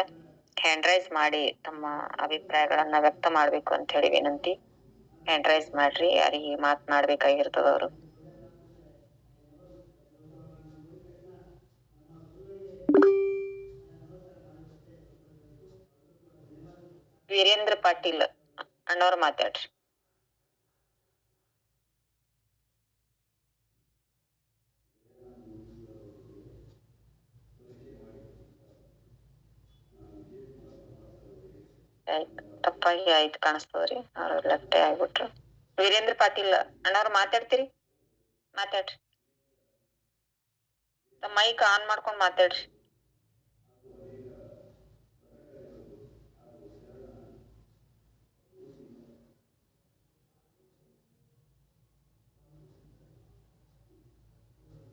ಹ್ಯಾಂಡ್ ರೈಸ್ ಮಾಡಿ ತಮ್ಮ ಅಭಿಪ್ರಾಯಗಳನ್ನ ವ್ಯಕ್ತ ಮಾಡ್ಬೇಕು ಅಂತ ಹೇಳಿ ವಿನಂತಿ. ಹ್ಯಾಂಡ್ ರೈಸ್ ಮಾಡ್ರಿ, ಯಾರಿಗೆ ಮಾತನಾಡ್ಬೇಕಾಗಿರ್ತದ ಅವರು. ವೀರೇಂದ್ರ ಪಾಟೀಲ್ ಅಣ್ಣವ್ರ ಮಾತಾಡ್ರಿ. ತಪ್ಪಾಗಿ ಆಯ್ತು ಕಾಣಿಸ್ತದ್ರಿ, ಅವ್ರ ಲೆಫ್ಟೇ ಆಗ್ಬಿಟ್ರು. ವೀರೇಂದ್ರ ಪಾಟೀಲ್ ಅಣ್ಣವ್ರ ಮಾತಾಡ್ತೀರಿ? ಮಾತಾಡ್ರಿ, ಮೈಕ್ ಆನ್ ಮಾಡ್ಕೊಂಡ್ ಮಾತಾಡ್ರಿ.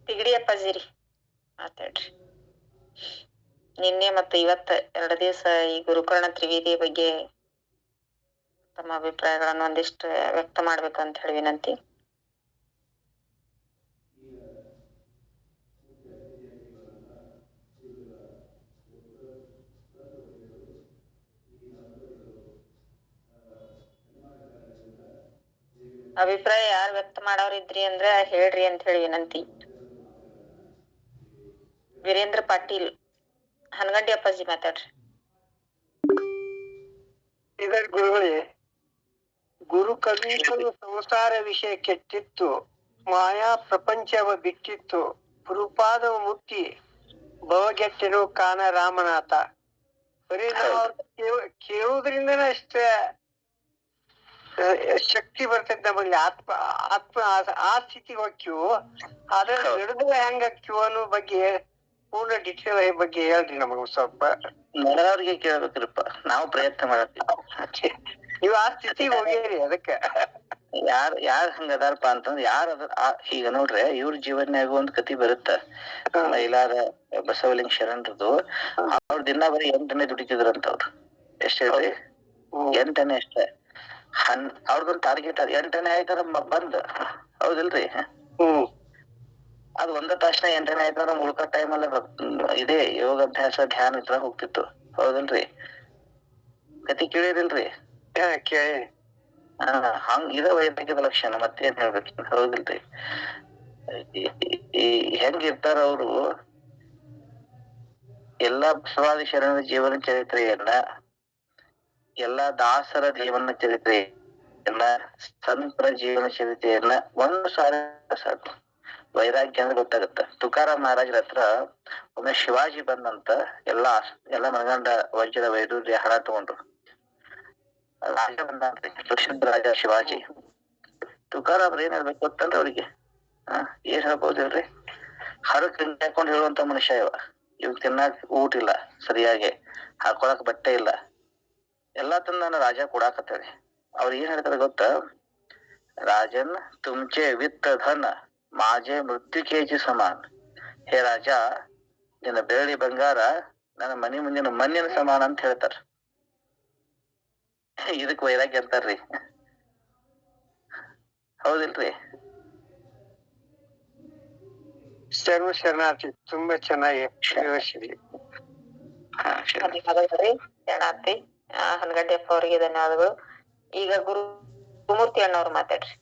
ತಿಗಡಿ ಅಪ್ಪಾಜಿರಿ ಮಾತಾಡ್ರಿ. ನಿನ್ನೆ ಮತ್ತು ಇವತ್ತ 2 ದಿವಸ ಈ ಗುರುಕರ್ಣ ತ್ರಿವೇದಿ ಬಗ್ಗೆ ತಮ್ಮ ಅಭಿಪ್ರಾಯಗಳನ್ನು ಒಂದಿಷ್ಟು ವ್ಯಕ್ತ ಮಾಡ್ಬೇಕು ಅಂತ ಹೇಳಿ ವಿನಂತಿ. ಅಭಿಪ್ರಾಯ ಯಾರು ವ್ಯಕ್ತ ಮಾಡೋರಿದ್ರಿ ಅಂದ್ರ ಹೇಳ್ರಿ ಅಂತ ಹೇಳಿ ವಿನಂತಿ. ವೀರೇಂದ್ರ ಪಾಟೀಲ್, ಹನಗಂಡಿ ಅಪ್ಪಾಜಿ ಮಾತಾಡ್ರಿ. ಇದರ ಗುರುಗಳೇ, ಗುರು ಕಲ್ಪಿಸಲು ಸಂಸಾರ ವಿಷಯ ಕೆಟ್ಟಿತ್ತು, ಮಾಯಾ ಪ್ರಪಂಚವ ಬಿಟ್ಟಿತ್ತು, ಗುರುಪಾದವ ಮುಟ್ಟಿ ಭವಗೆಟ್ಟೆನು ಕಾನ ರಾಮನಾಥ. ಬರೀ ನಾವು ಕೇಳುವುದ್ರಿಂದನೇ ಅಷ್ಟೇ ಶಕ್ತಿ ಬರ್ತೈತಿ ನಮ್ಮಲ್ಲಿ. ಆತ್ಮ ಆತ್ಮ ಆ ಸ್ಥಿತಿಗೆ ಹೋಗ್ತೀವು. ಆದ್ರೆ ನಡೆದ್ರೆ ಹೆಂಗ ಆಗ್ತೀವ ಅನ್ನೋ ಬಗ್ಗೆ ಪೂರ್ಣ ಡಿಟೇಲ್ ಬಗ್ಗೆ ಹೇಳ್ರಿ ನಮಗ ಸ್ವಲ್ಪ. ನಡೆದವ್ರಿಗೆ ಕೇಳ್ಬೇಕ್ರಿಪ್ಪ, ನಾವು ಪ್ರಯತ್ನ ಮಾಡತ್ತೀವಿ. ನೀವ್ ಆ ಸ್ಥಿತಿಗೆ ಹೋಗ್ಯಾರಿ. ಅದಕ್ಕ ಯಾರ್ ಹಂಗ ಅದಾರಪ್ಪ ಅಂತಂದ್ರ ಯಾರ ಈಗ ನೋಡ್ರಿ, ಇವ್ರ ಜೀವನ್ಯಾಗ ಒಂದ್ ಕತಿ ಬರುತ್ತ. ಮೈಲಾರ ಬಸವಲಿಂಗ ಶರಣರದು ಅವ್ರ ದಿನ ಬರೀ 8 ದುಡಿತಿದ್ರಂತ. ಅವ್ರು ಎಷ್ಟ ಹೇಳ್ರಿ? 8 ಅಷ್ಟೇ. ಅವ್ರದೊಂದ್ ಟಾರ್ಗೆಟ್ ಅದ. 8 ಆಯ್ತಾರ ಬಂದ್, ಹೌದಿಲ್ರಿ? ಅದ್ 1 ತಾಸ್ನ 8 ಆಯ್ತಾರ ಉಳ್ಕ ಟೈಮ್ ಅಲ್ಲ ಇದೇ ಯೋಗಾಭ್ಯಾಸ ಧ್ಯಾನ ಇದ್ರ ಹೋಗ್ತಿತ್ತು, ಹೌದಿಲ್ರಿ? ಕತಿ ಕೇಳಿರಿಲ್ರಿ? ಕೇಳಿ. ಹಂಗ ಇದ ವೈರಾಗ್ಯದ ಲಕ್ಷಣ, ಮತ್ತೇನ್ ಹೇಳ್ಬೇಕು, ಹೌದಿಲ್ರಿ? ಹೆಂಗಿರ್ತಾರ ಅವರು? ಎಲ್ಲಾ ಬಸವಾದಿ ಶರಣರ ಜೀವನ ಚರಿತ್ರೆಯನ್ನ, ಎಲ್ಲಾ ದಾಸರ ಜೀವನ ಚರಿತ್ರೆಯನ್ನ, ಸಂತರ ಜೀವನ ಚರಿತ್ರೆಯನ್ನ ಒಂದು ಸಾರಿ ಸಾಕು, ವೈರಾಗ್ಯ ಅಂದ್ರೆ ಗೊತ್ತಾಗತ್ತ. ತುಕಾರಾಮ್ ಮಹಾರಾಜರ ಹತ್ರ ಒಮ್ಮೆ ಶಿವಾಜಿ ಬಂದಂತ ಎಲ್ಲಾ ಮನಗಂಡ ವಜ್ರದ ವೈಡೂರ್ಯ ಹಣ ತಗೊಂಡ್ರು. ರಾಜ ಬಂದ್ರಿ, ಪ್ರಸಿದ್ಧ ರಾಜ ಶಿವಾಜಿ. ತುಕಾರಾಮ್ರ ಏನ್ ಹೇಳ್ಬೇಕು ಗೊತ್ತಂದ್ರ ಅವ್ರಿಗೆ? ಏನ್ ಹೇಳ್ಬೋದು ಹೇಳ್ರಿ? ಹರಕ್ ಹಾಕೊಂಡ್ ಹೇಳುವಂತ ಮನುಷ್ಯ ಇವ್ ತಿನ್ನಾಕ್ ಊಟ ಇಲ್ಲ, ಸರಿಯಾಗಿ ಹಾಕೊಳಕ್ ಬಟ್ಟೆ ಇಲ್ಲ, ಎಲ್ಲಾ ತಂದ ನಾನು ರಾಜ ಕೊಡಾಕತ್ತೇಳಿ. ಅವ್ರ ಏನ್ ಹೇಳ್ತಾರೆ ಗೊತ್ತ? ರಾಜನ್ ತುಮ್ಚೆ ವಿತ್ತ ಧನ ಮಾಜೆ ಮೃತ್ಯು ಕೆಜಿ ಸಮಾನ್. ಹೇ ರಾಜ, ನಿನ್ನ ಬೆಳ್ಳಿ ಬಂಗಾರ ನನ್ನ ಮನಿ ಮುಂದಿನ ಮಣ್ಣಿನ ಸಮಾನ ಅಂತ ಹೇಳ್ತಾರ. ಇದಕ್ ವೈರಾಗ್ಯ ಅಂತಾರ್ರಿ, ಹೌದಿಲ್ರಿ? ಸರ್ವ ಶರಣಾರ್ಥಿ. ತುಂಬಾ ಚೆನ್ನಾಗಿ ವಿವರಿಸಿದ್ರಿ. ಧನ್ಯವಾದಗಳು ಶರಣಾರ್ಥಿ. ಹನಗಂಡಿಯಪ್ಪ ಅವರಿಗೆ ಧನ್ಯವಾದಗಳು. ಈಗ ಗುರುಮೂರ್ತಿ ಅಣ್ಣವ್ರು ಮಾತಾಡ್ರಿ.